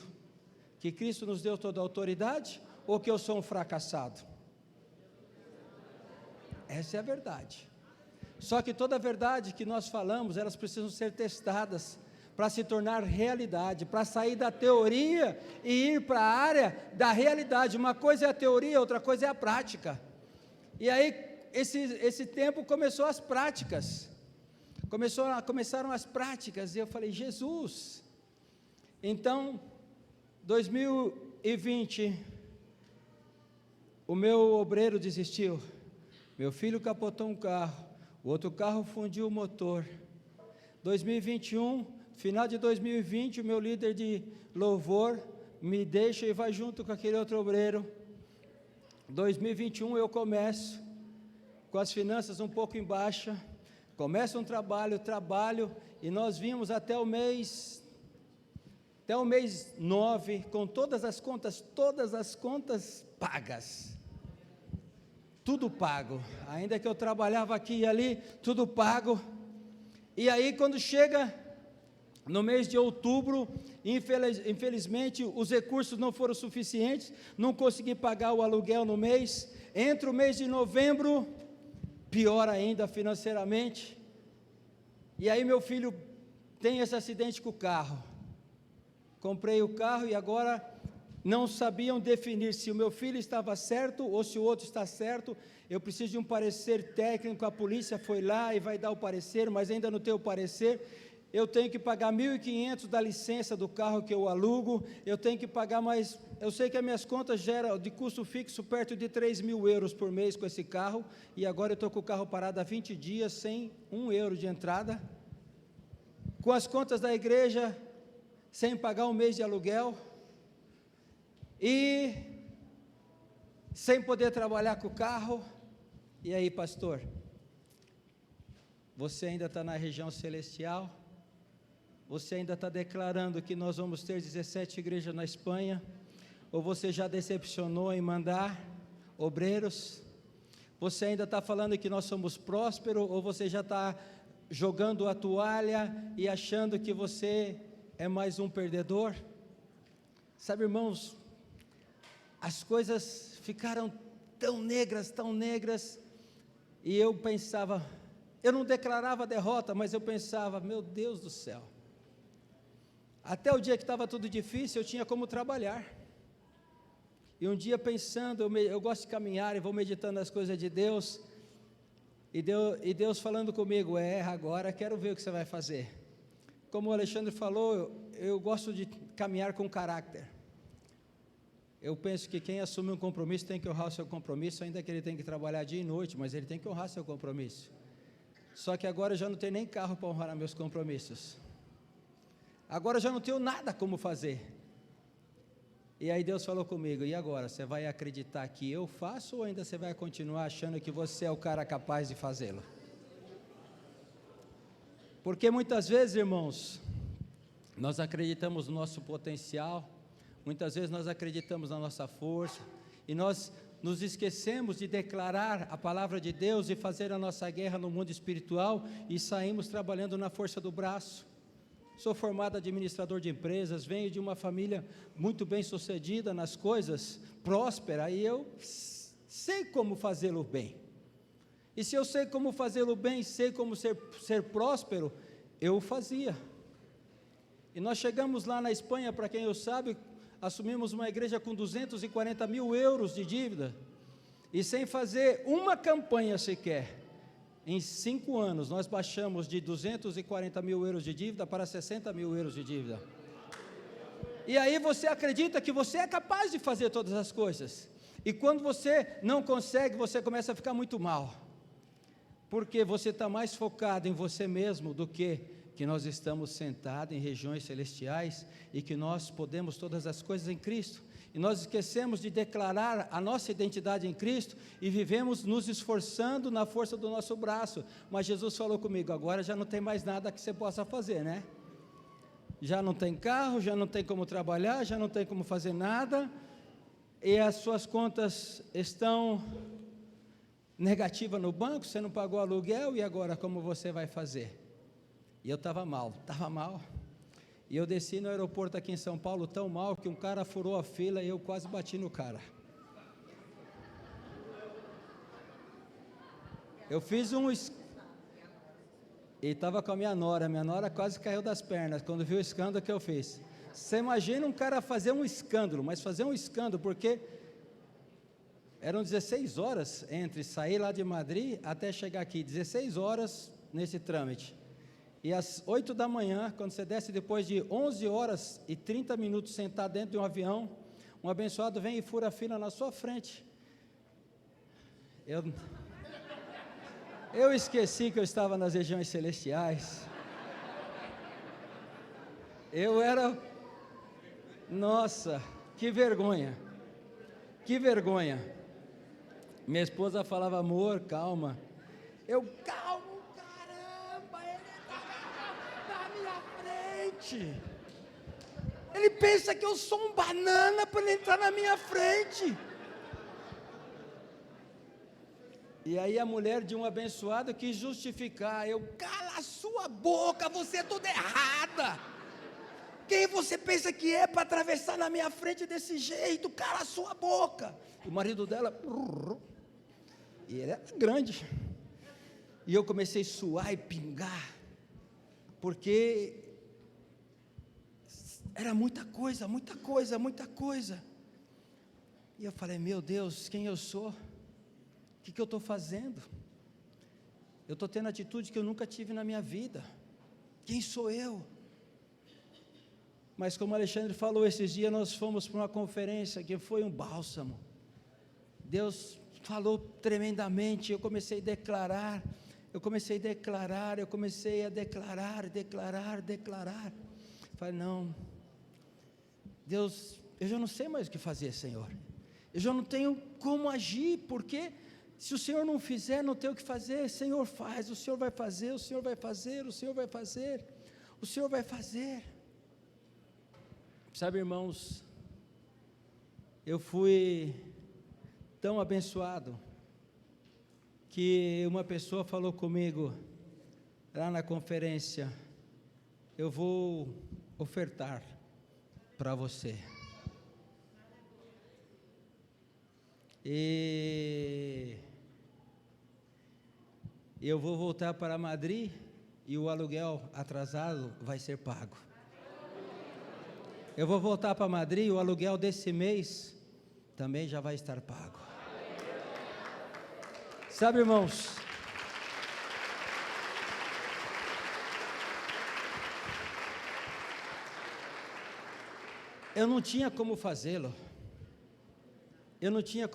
Que Cristo nos deu toda a autoridade, ou que eu sou um fracassado? Essa é a verdade. Só que toda a verdade que nós falamos, elas precisam ser testadas, para se tornar realidade, para sair da teoria e ir para a área da realidade. Uma coisa é a teoria, outra coisa é a prática. E aí, esse tempo começou as práticas, começaram as práticas, e eu falei, Jesus, então, 2020, o meu obreiro desistiu, meu filho capotou um carro, o outro carro fundiu o motor, 2021, final de 2020, o meu líder de louvor me deixa e vai junto com aquele outro obreiro, 2021 eu começo, com as finanças um pouco em baixa, começa um trabalho, e nós vimos até o mês 9, com todas as contas pagas, tudo pago, ainda que eu trabalhava aqui e ali, tudo pago, e aí quando chega no mês de outubro, infelizmente os recursos não foram suficientes, não consegui pagar o aluguel no mês, entra o mês de novembro, pior ainda financeiramente, e aí meu filho tem esse acidente com o carro, comprei o carro e agora não sabiam definir se o meu filho estava certo ou se o outro está certo, eu preciso de um parecer técnico, a polícia foi lá e vai dar o parecer, mas ainda não tem o parecer, eu tenho que pagar 1.500 da licença do carro que eu alugo, eu tenho que pagar mais, eu sei que as minhas contas geram de custo fixo perto de 3.000 euros por mês com esse carro, e agora eu estou com o carro parado há 20 dias, sem 1 euro de entrada, com as contas da igreja, sem pagar um mês de aluguel, e sem poder trabalhar com o carro. E aí, pastor, você ainda está na região celestial? Você ainda está declarando que nós vamos ter 17 igrejas na Espanha? Ou você já decepcionou em mandar obreiros? Você ainda está falando que nós somos prósperos? Ou você já está jogando a toalha e achando que você é mais um perdedor? Sabe, irmãos, as coisas ficaram tão negras, e eu pensava, eu não declarava derrota, mas eu pensava, meu Deus do céu, até o dia que estava tudo difícil, eu tinha como trabalhar, e um dia pensando, eu gosto de caminhar, e vou meditando as coisas de Deus, e Deus falando comigo, agora quero ver o que você vai fazer. Como o Alexandre falou, eu gosto de caminhar com caráter. Eu penso que quem assume um compromisso tem que honrar o seu compromisso, ainda que ele tenha que trabalhar dia e noite, mas ele tem que honrar seu compromisso. Só que agora eu já não tenho nem carro para honrar meus compromissos. Agora eu já não tenho nada como fazer. E aí Deus falou comigo, e agora, você vai acreditar que eu faço, ou ainda você vai continuar achando que você é o cara capaz de fazê-lo? Porque muitas vezes, irmãos, nós acreditamos no nosso potencial, muitas vezes nós acreditamos na nossa força, e nós nos esquecemos de declarar a palavra de Deus e fazer a nossa guerra no mundo espiritual, e saímos trabalhando na força do braço. Sou formado administrador de empresas, venho de uma família muito bem sucedida nas coisas, próspera, e eu sei como fazê-lo bem. E se eu sei como fazê-lo bem, sei como ser próspero, eu fazia. E nós chegamos lá na Espanha, para quem eu sabe, assumimos uma igreja com 240 mil euros de dívida, e sem fazer uma campanha sequer, em 5 anos, nós baixamos de 240 mil euros de dívida para 60 mil euros de dívida. E aí você acredita que você é capaz de fazer todas as coisas, e quando você não consegue, você começa a ficar muito mal, porque você está mais focado em você mesmo do que nós estamos sentados em regiões celestiais, e que nós podemos todas as coisas em Cristo, e nós esquecemos de declarar a nossa identidade em Cristo, e vivemos nos esforçando na força do nosso braço. Mas Jesus falou comigo, agora já não tem mais nada que você possa fazer, né? Já não tem carro, já não tem como trabalhar, já não tem como fazer nada, e as suas contas estão negativas no banco, você não pagou aluguel, e agora como você vai fazer? E eu estava mal, e eu desci no aeroporto aqui em São Paulo tão mal, que um cara furou a fila e eu quase bati no cara. Eu fiz e estava com a minha nora quase caiu das pernas, quando viu o escândalo que eu fiz. Você imagina um cara fazer um escândalo, mas fazer um escândalo, porque eram 16 horas, entre sair lá de Madrid, até chegar aqui, 16 horas nesse trâmite. E às 8 da manhã, quando você desce, depois de 11 horas e 30 minutos sentado dentro de um avião, um abençoado vem e fura a fila na sua frente. Eu esqueci que eu estava nas regiões celestiais. Nossa, que vergonha. Minha esposa falava, amor, calma. Calmo, caramba, ele está na minha frente. Ele pensa que eu sou um banana para ele entrar na minha frente. E aí a mulher de um abençoado quis justificar. Cala a sua boca, você é toda errada. Quem você pensa que é para atravessar na minha frente desse jeito? Cala a sua boca. O marido dela, e ele era grande. E eu comecei a suar e pingar, porque era muita coisa. E eu falei, meu Deus, quem eu sou? O que eu estou fazendo? Eu estou tendo atitude que eu nunca tive na minha vida. Quem sou eu? Mas como o Alexandre falou, esses dias nós fomos para uma conferência que foi um bálsamo. Deus falou tremendamente, eu comecei a declarar. Falei, não, Deus, eu já não sei mais o que fazer, Senhor. Eu já não tenho como agir, porque se o Senhor não fizer, não tem o que fazer. Senhor, faz, o Senhor vai fazer, o Senhor vai fazer, o Senhor vai fazer, o Senhor vai fazer. Sabe, irmãos, eu fui tão abençoado, que uma pessoa falou comigo, lá na conferência, eu vou ofertar para você. E eu vou voltar para Madrid e o aluguel atrasado vai ser pago. Eu vou voltar para Madrid e o aluguel desse mês também já vai estar pago. Sabe, irmãos, eu não tinha como fazê-lo. Eu não tinha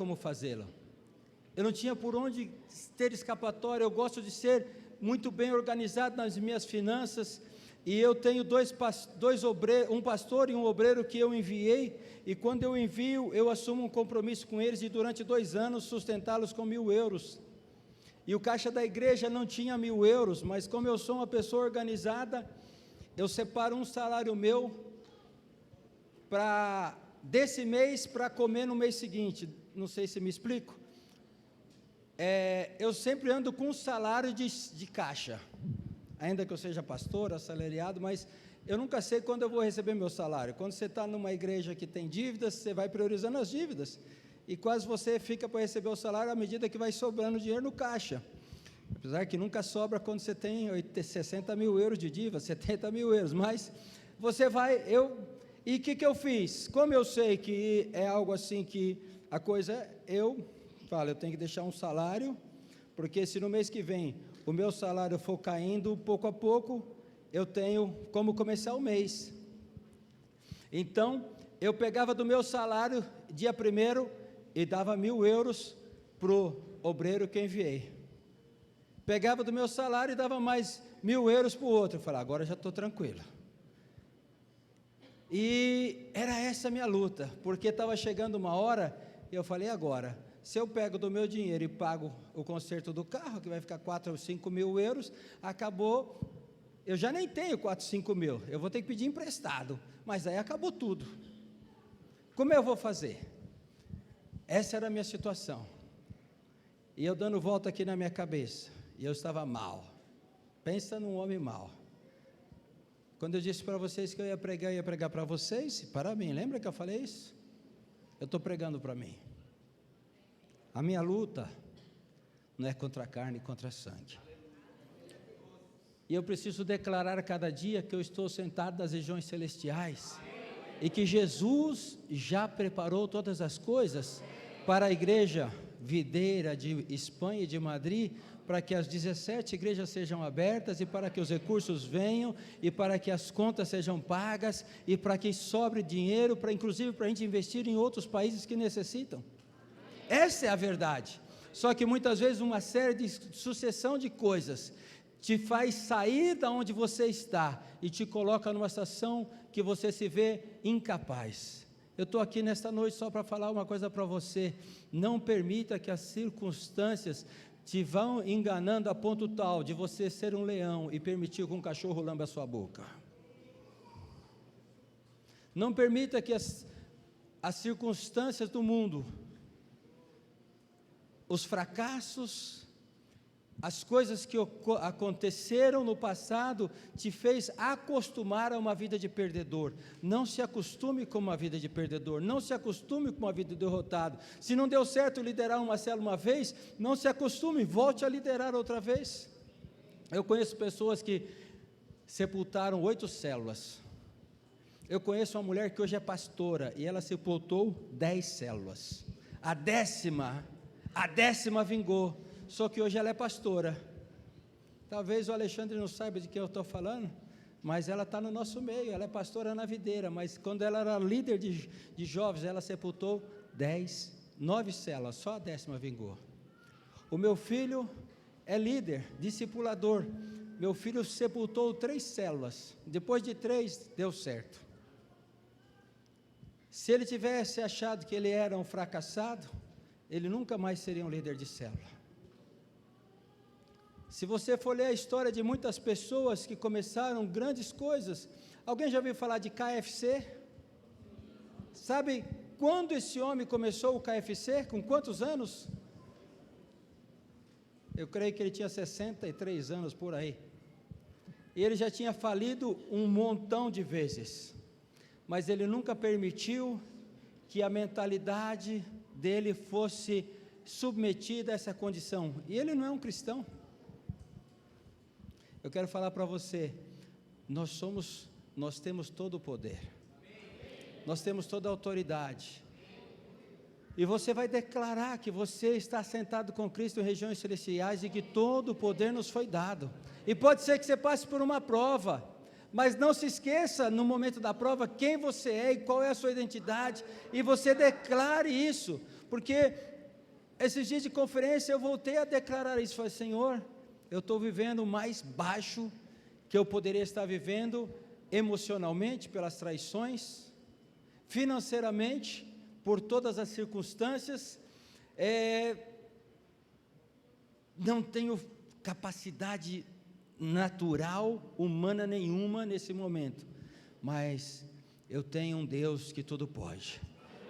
por onde ter escapatória. Eu gosto de ser muito bem organizado nas minhas finanças, e eu tenho um pastor e um obreiro que eu enviei, e quando eu envio, eu assumo um compromisso com eles, de durante 2 anos sustentá-los com 1.000 euros, e o caixa da igreja não tinha 1.000 euros, mas como eu sou uma pessoa organizada, eu separo um salário meu, desse mês, para comer no mês seguinte. Não sei se me explico. Eu sempre ando com um salário de caixa, ainda que eu seja pastor, assalariado, mas eu nunca sei quando eu vou receber meu salário. Quando você está numa igreja que tem dívidas, você vai priorizando as dívidas, e quase você fica para receber o salário à medida que vai sobrando dinheiro no caixa, apesar que nunca sobra quando você tem 60.000 euros de dívida, 70.000 euros, mas você vai, e o que eu fiz? Como eu sei que é algo assim que a coisa, eu tenho que deixar um salário, porque se no mês que vem o meu salário for caindo pouco a pouco, eu tenho como começar o mês. Então, eu pegava do meu salário, dia 1º, e dava 1.000 euros para o obreiro que enviei. Pegava do meu salário e dava mais 1.000 euros para o outro. Eu falei, agora já estou tranquilo. E era essa a minha luta, porque estava chegando uma hora, e eu falei, agora, se eu pego do meu dinheiro e pago o conserto do carro, que vai ficar 4 ou 5 mil euros, acabou, eu já nem tenho 4, 5 mil, eu vou ter que pedir emprestado, mas aí acabou tudo. Como eu vou fazer? Essa era a minha situação, e eu dando volta aqui na minha cabeça, e eu estava mal. Pensa num homem mau. Quando eu disse para vocês que eu ia pregar para vocês, para mim, lembra que eu falei isso? Eu estou pregando para mim. A minha luta não é contra a carne e contra a sangue. E eu preciso declarar a cada dia que eu estou sentado nas regiões celestiais, e que Jesus já preparou todas as coisas para a igreja videira de Espanha e de Madrid, para que as 17 igrejas sejam abertas, e para que os recursos venham, e para que as contas sejam pagas, e para que sobre dinheiro, inclusive para a gente investir em outros países que necessitam. Essa é a verdade. Só que muitas vezes uma série de sucessão de coisas te faz sair da onde você está, e te coloca numa situação que você se vê incapaz. Eu estou aqui nesta noite só para falar uma coisa para você: não permita que as circunstâncias te vão enganando a ponto tal de você ser um leão e permitir que um cachorro lamba a sua boca. Não permita que as circunstâncias do mundo, os fracassos, as coisas que aconteceram no passado, te fez acostumar a uma vida de perdedor. Não se acostume com uma vida de perdedor, não se acostume com uma vida de derrotado. Se não deu certo liderar uma célula uma vez, não se acostume, volte a liderar outra vez. Eu conheço pessoas que sepultaram 8 células. Eu conheço uma mulher que hoje é pastora, e ela sepultou 10 células. A décima vingou. Só que hoje ela é pastora. Talvez o Alexandre não saiba de quem eu estou falando, mas ela está no nosso meio, ela é pastora na videira, mas quando ela era líder de jovens, ela sepultou 9 células, só a 10ª vingou. O meu filho é líder, discipulador, meu filho sepultou 3 células, depois de 3, deu certo. Se ele tivesse achado que ele era um fracassado, ele nunca mais seria um líder de célula. Se você for ler a história de muitas pessoas que começaram grandes coisas, alguém já ouviu falar de KFC? Sabe quando esse homem começou o KFC? Com quantos anos? Eu creio que ele tinha 63 anos por aí. E ele já tinha falido um montão de vezes, mas ele nunca permitiu que a mentalidade dele fosse submetida a essa condição. E ele não é um cristão. Eu quero falar para você, nós temos todo o poder, nós temos toda a autoridade, e você vai declarar que você está sentado com Cristo em regiões celestiais e que todo o poder nos foi dado, e pode ser que você passe por uma prova, mas não se esqueça no momento da prova quem você é e qual é a sua identidade, e você declare isso, porque esses dias de conferência eu voltei a declarar isso, falei, Senhor, eu estou vivendo o mais baixo que eu poderia estar vivendo, emocionalmente, pelas traições, financeiramente, por todas as circunstâncias, não tenho capacidade natural, humana nenhuma nesse momento, mas eu tenho um Deus que tudo pode,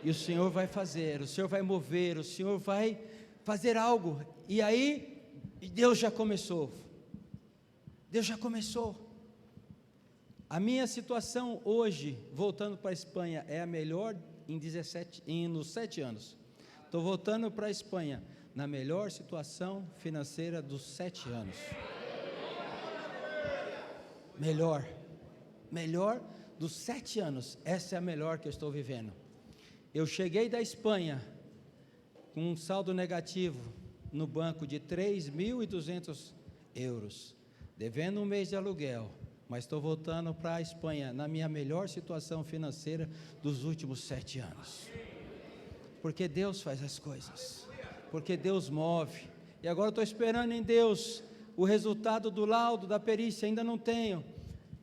e o Senhor vai fazer, o Senhor vai mover, o Senhor vai fazer algo, e aí, Deus já começou, a minha situação hoje, voltando para a Espanha, é a melhor nos 7 anos, estou voltando para a Espanha, na melhor situação financeira dos 7 anos, melhor dos 7 anos, essa é a melhor que eu estou vivendo. Eu cheguei da Espanha, com um saldo negativo, no banco de 3.200 euros, devendo um mês de aluguel, mas estou voltando para a Espanha, na minha melhor situação financeira dos últimos 7 anos, porque Deus faz as coisas, porque Deus move, e agora estou esperando em Deus, o resultado do laudo, da perícia, ainda não tenho,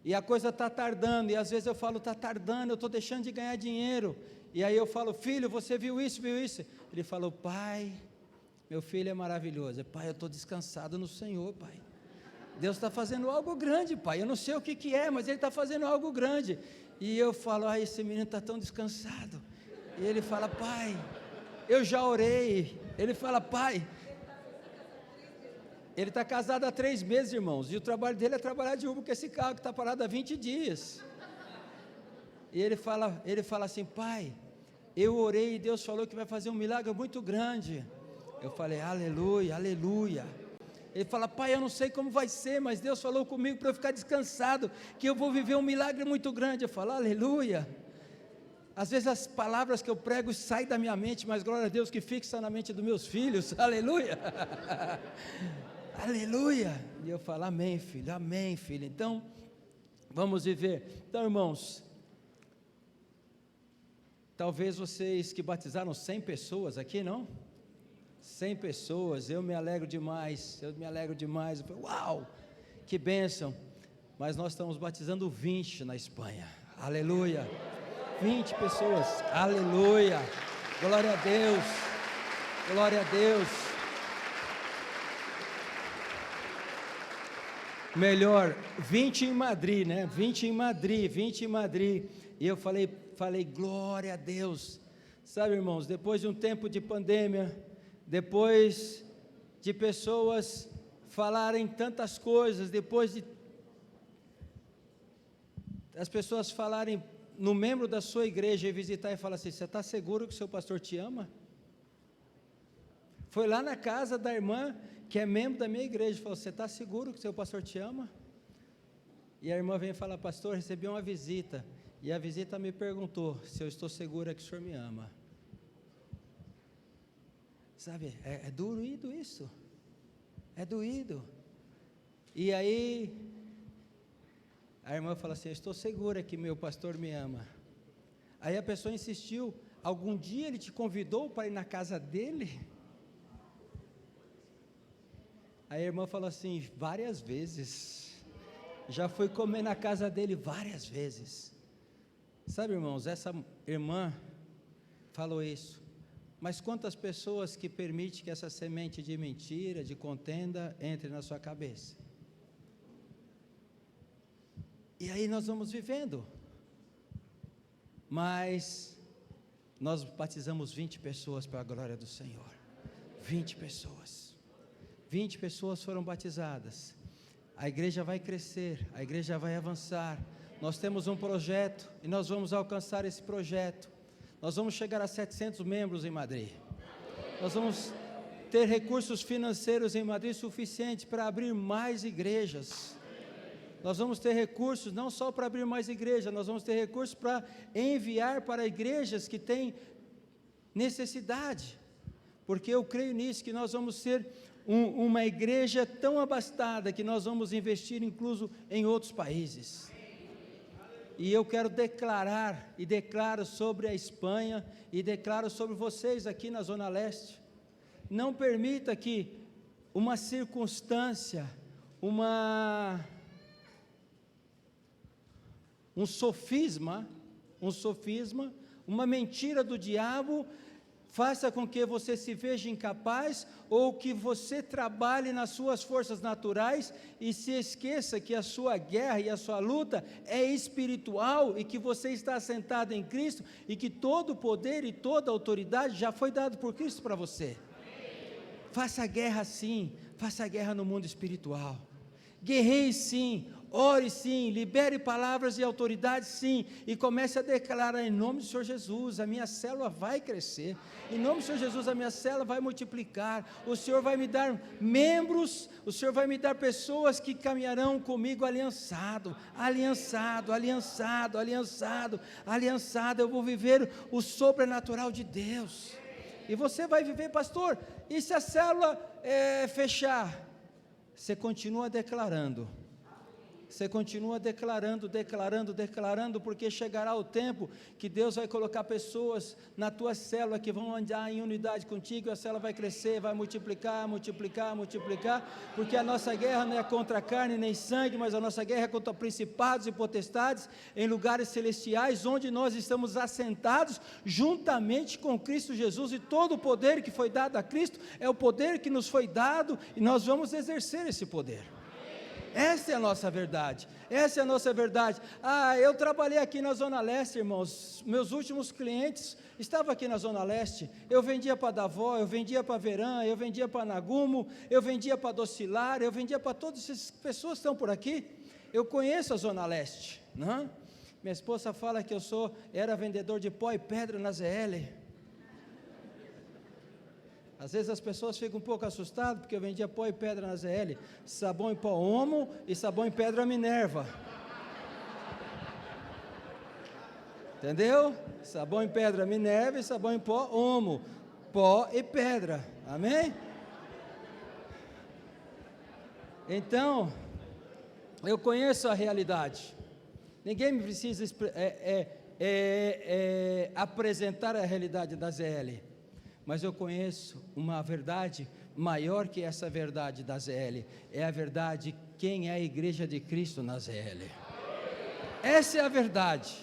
e a coisa está tardando, e às vezes eu falo, está tardando, eu estou deixando de ganhar dinheiro, e aí eu falo, filho, você viu isso? Ele falou, pai, meu filho é maravilhoso, pai, eu estou descansado no Senhor, pai, Deus está fazendo algo grande, pai, eu não sei o que é, mas Ele está fazendo algo grande, e eu falo, esse menino está tão descansado, e ele fala, pai, eu já orei, ele fala, pai, ele está casado há 3 meses, irmãos, e o trabalho dele é trabalhar de Uber com esse carro que está parado há 20 dias, e ele fala assim, pai, eu orei e Deus falou que vai fazer um milagre muito grande. Eu falei, aleluia, aleluia. Ele fala, pai, eu não sei como vai ser, mas Deus falou comigo para eu ficar descansado, que eu vou viver um milagre muito grande. Eu falo, aleluia. Às vezes as palavras que eu prego saem da minha mente, mas glória a Deus que fixa na mente dos meus filhos, aleluia. Aleluia. E eu falo, amém, filho. Então, vamos viver. Então, irmãos, talvez vocês que batizaram 100 pessoas aqui, não? 100 pessoas, eu me alegro demais, eu falei, uau, que bênção, mas nós estamos batizando 20 na Espanha, aleluia, 20 pessoas, aleluia, glória a Deus, 20 em Madrid, né, 20 em Madrid, e eu falei, glória a Deus, sabe, irmãos, depois de um tempo de pandemia, depois de pessoas falarem tantas coisas, depois de as pessoas falarem no membro da sua igreja e visitar e falar assim, você está seguro que o seu pastor te ama? Foi lá na casa da irmã, que é membro da minha igreja, falou, você está seguro que o seu pastor te ama? E a irmã vem falar, pastor, recebi uma visita, e a visita me perguntou, se eu estou segura que o senhor me ama. Sabe, é doído isso, é doído, e aí, A irmã fala assim: eu estou segura que meu pastor me ama. Aí a pessoa insistiu: algum dia ele te convidou para ir na casa dele? Aí a irmã falou assim: várias vezes, já fui comer na casa dele várias vezes. Sabe, irmãos, essa irmã falou isso, mas quantas pessoas que permitem que essa semente de mentira, de contenda, entre na sua cabeça? E aí nós vamos vivendo, mas nós batizamos 20 pessoas para a glória do Senhor, 20 pessoas foram batizadas, a igreja vai crescer, a igreja vai avançar, nós temos um projeto, e nós vamos alcançar esse projeto, nós vamos chegar a 700 membros em Madrid, nós vamos ter recursos financeiros em Madrid suficientes para abrir mais igrejas, nós vamos ter recursos não só para abrir mais igrejas, nós vamos ter recursos para enviar para igrejas que têm necessidade, porque eu creio nisso, que nós vamos ser uma igreja tão abastada, que nós vamos investir incluso em outros países, e eu quero declarar, e declaro sobre a Espanha, e declaro sobre vocês aqui na Zona Leste, não permita que uma circunstância, um sofisma, uma mentira do diabo, faça com que você se veja incapaz, ou que você trabalhe nas suas forças naturais, e se esqueça que a sua guerra e a sua luta é espiritual, e que você está assentado em Cristo, e que todo o poder e toda a autoridade já foi dado por Cristo para você. Faça a guerra sim, faça a guerra no mundo espiritual, guerreie sim, ore sim, libere palavras e autoridades sim, e comece a declarar: em nome do Senhor Jesus, a minha célula vai crescer, em nome do Senhor Jesus, a minha célula vai multiplicar, o Senhor vai me dar membros, o Senhor vai me dar pessoas que caminharão comigo aliançado, eu vou viver o sobrenatural de Deus. E você vai viver: pastor, e se a célula fechar? Você continua declarando, porque chegará o tempo que Deus vai colocar pessoas na tua célula que vão andar em unidade contigo, e a célula vai crescer, vai multiplicar, porque a nossa guerra não é contra carne nem sangue, mas a nossa guerra é contra principados e potestades em lugares celestiais, onde nós estamos assentados juntamente com Cristo Jesus, e todo o poder que foi dado a Cristo é o poder que nos foi dado, e nós vamos exercer esse poder. Essa é a nossa verdade, eu trabalhei aqui na Zona Leste, irmãos, meus últimos clientes estavam aqui na Zona Leste, eu vendia para Davó, eu vendia para Verã, eu vendia para Nagumo, eu vendia para Docilar, eu vendia para todas essas pessoas que estão por aqui, eu conheço a Zona Leste, não? Minha esposa fala que era vendedor de pó e pedra na ZL. Às vezes as pessoas ficam um pouco assustadas, porque eu vendia pó e pedra na ZL, sabão em pó Omo e sabão em pedra Minerva. Entendeu? Sabão em pedra Minerva e sabão em pó Omo, pó e pedra, amém? Então, eu conheço a realidade, ninguém me precisa apresentar a realidade da ZL, mas eu conheço uma verdade maior que essa verdade da ZL, é a verdade quem é a igreja de Cristo na ZL. Essa é a verdade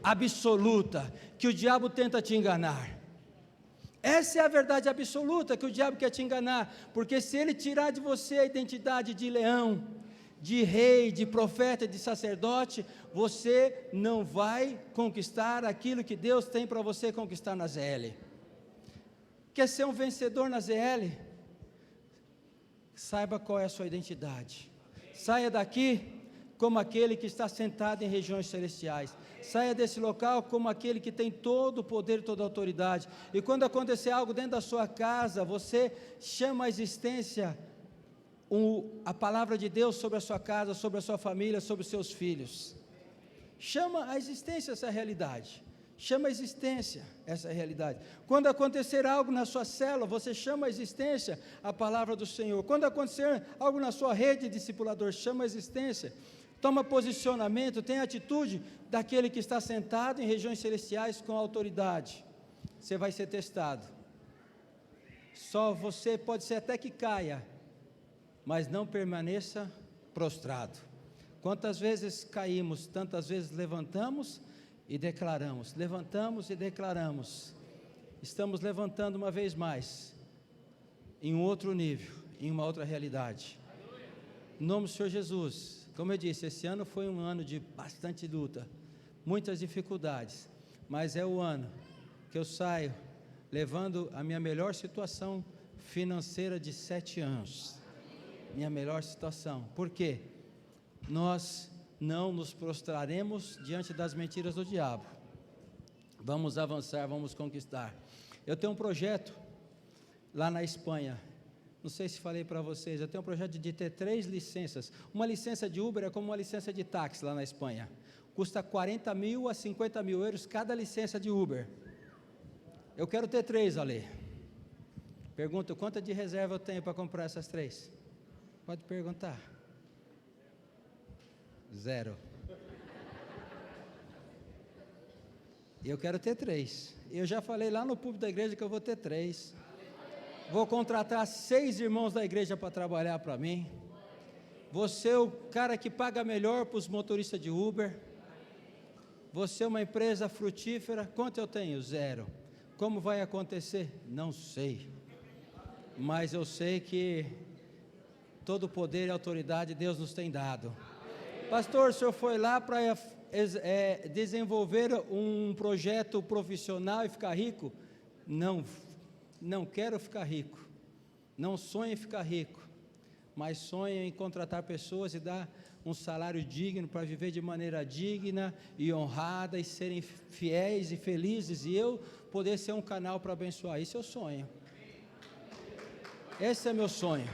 absoluta que o diabo tenta te enganar. Essa é a verdade absoluta que o diabo quer te enganar, porque se ele tirar de você a identidade de leão, de rei, de profeta, de sacerdote, você não vai conquistar aquilo que Deus tem para você conquistar na ZL. Quer ser um vencedor na ZL? Saiba qual é a sua identidade. Saia daqui como aquele que está sentado em regiões celestiais. Saia desse local como aquele que tem todo o poder e toda a autoridade. E quando acontecer algo dentro da sua casa, você chama a existência a palavra de Deus sobre a sua casa, sobre a sua família, sobre os seus filhos. Chama a existência essa realidade. Chama a existência essa realidade. Quando acontecer algo na sua célula, você chama a existência a palavra do Senhor. Quando acontecer algo na sua rede de discipulador, chama a existência. Toma posicionamento, tem atitude daquele que está sentado em regiões celestiais com autoridade. Você vai ser testado. Só você pode ser até que caia, mas não permaneça prostrado. Quantas vezes caímos, tantas vezes levantamos e declaramos. Levantamos e declaramos. Estamos levantando uma vez mais, em um outro nível, em uma outra realidade. Em nome do Senhor Jesus, como eu disse, esse ano foi um ano de bastante luta, muitas dificuldades, mas é o ano que eu saio levando a minha melhor situação financeira de 7 anos. Minha melhor situação. Por quê? Nós não nos prostraremos diante das mentiras do diabo. Vamos avançar, vamos conquistar. Eu tenho um projeto lá na Espanha. Não sei se falei para vocês, eu tenho um projeto de ter 3 licenças. Uma licença de Uber é como uma licença de táxi lá na Espanha. Custa 40 mil a 50 mil euros cada licença de Uber. Eu quero ter 3, Ale. Pergunta, quanto de reserva eu tenho para comprar essas 3? Pode perguntar. 0. Eu quero ter 3. Eu já falei lá no púlpito da igreja que eu vou ter 3. Vou contratar 6 irmãos da igreja para trabalhar para mim. Vou ser o cara que paga melhor para os motoristas de Uber. Vou ser uma empresa frutífera. Quanto eu tenho? 0. Como vai acontecer? Não sei. Mas eu sei que todo o poder e autoridade Deus nos tem dado. Pastor, o senhor foi lá para desenvolver um projeto profissional e ficar rico? Não quero ficar rico, não sonho em ficar rico, mas sonho em contratar pessoas e dar um salário digno para viver de maneira digna e honrada e serem fiéis e felizes e eu poder ser um canal para abençoar. Isso eu sonho. Esse é meu sonho.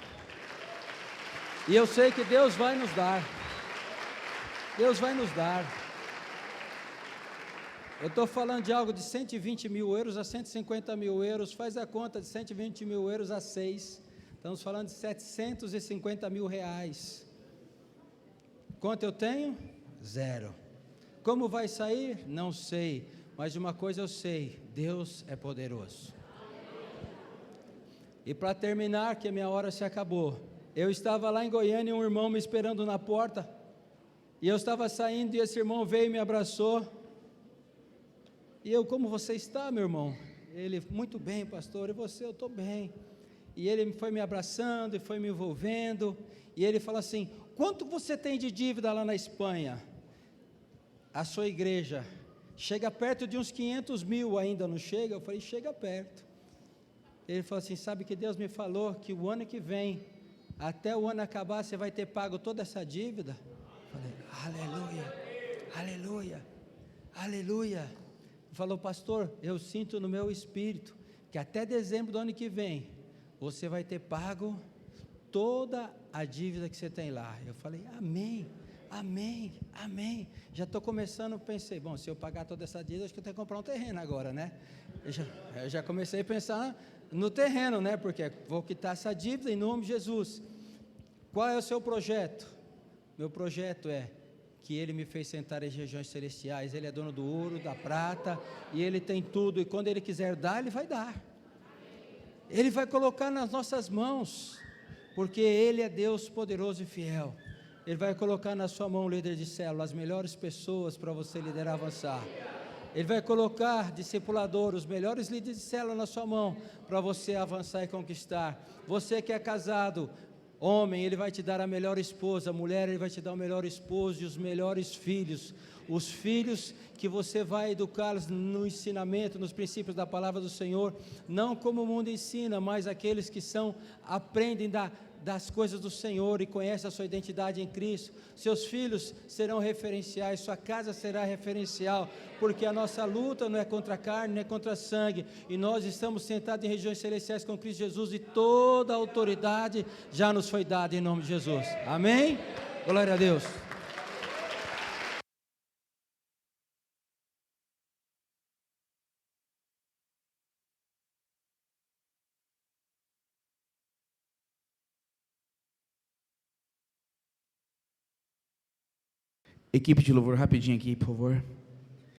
E eu sei que Deus vai nos dar. Deus vai nos dar. Eu estou falando de algo de 120 mil euros a 150 mil euros, faz a conta de 120 mil euros a 6, estamos falando de 750 mil reais. Quanto eu tenho? 0. Como vai sair? Não sei, mas de uma coisa eu sei, Deus é poderoso. E para terminar, que a minha hora se acabou, eu estava lá em Goiânia e um irmão me esperando na porta, e eu estava saindo e esse irmão veio e me abraçou. E eu, como você está, meu irmão? Ele, muito bem, pastor, e você? Eu estou bem. E ele foi me abraçando e foi me envolvendo, e ele falou assim, quanto você tem de dívida lá na Espanha? A sua igreja chega perto de uns 500 mil ainda, não chega? Eu falei, chega perto. Ele falou assim, sabe que Deus me falou que o ano que vem, até o ano acabar, você vai ter pago toda essa dívida? Eu falei, aleluia, aleluia, aleluia. Falou, pastor, eu sinto no meu espírito que até dezembro do ano que vem você vai ter pago toda a dívida que você tem lá. Eu falei, amém, amém, amém. Já estou começando, pensei, bom, se eu pagar toda essa dívida, acho que eu tenho que comprar um terreno agora, né? Eu já comecei a pensar no terreno, né? Porque vou quitar essa dívida em nome de Jesus. Qual é o seu projeto? Meu projeto é que Ele me fez sentar em regiões celestiais. Ele é dono do ouro, da prata, e Ele tem tudo, e quando Ele quiser dar, Ele vai dar. Ele vai colocar nas nossas mãos, porque Ele é Deus poderoso e fiel. Ele vai colocar na sua mão, líder de célula, as melhores pessoas para você liderar, avançar. Ele vai colocar discipulador, os melhores líderes de célula na sua mão, para você avançar e conquistar. Você que é casado, homem, Ele vai te dar a melhor esposa, mulher, Ele vai te dar o melhor esposo e os melhores filhos, os filhos que você vai educá-los no ensinamento, nos princípios da palavra do Senhor, não como o mundo ensina, mas aqueles que aprendem das coisas do Senhor e conhecem a sua identidade em Cristo. Seus filhos serão referenciais, sua casa será referencial, porque a nossa luta não é contra a carne, não é contra sangue, e nós estamos sentados em regiões celestiais com Cristo Jesus, e toda a autoridade já nos foi dada em nome de Jesus. Amém? Glória a Deus. Equipe de louvor, rapidinho aqui, por favor.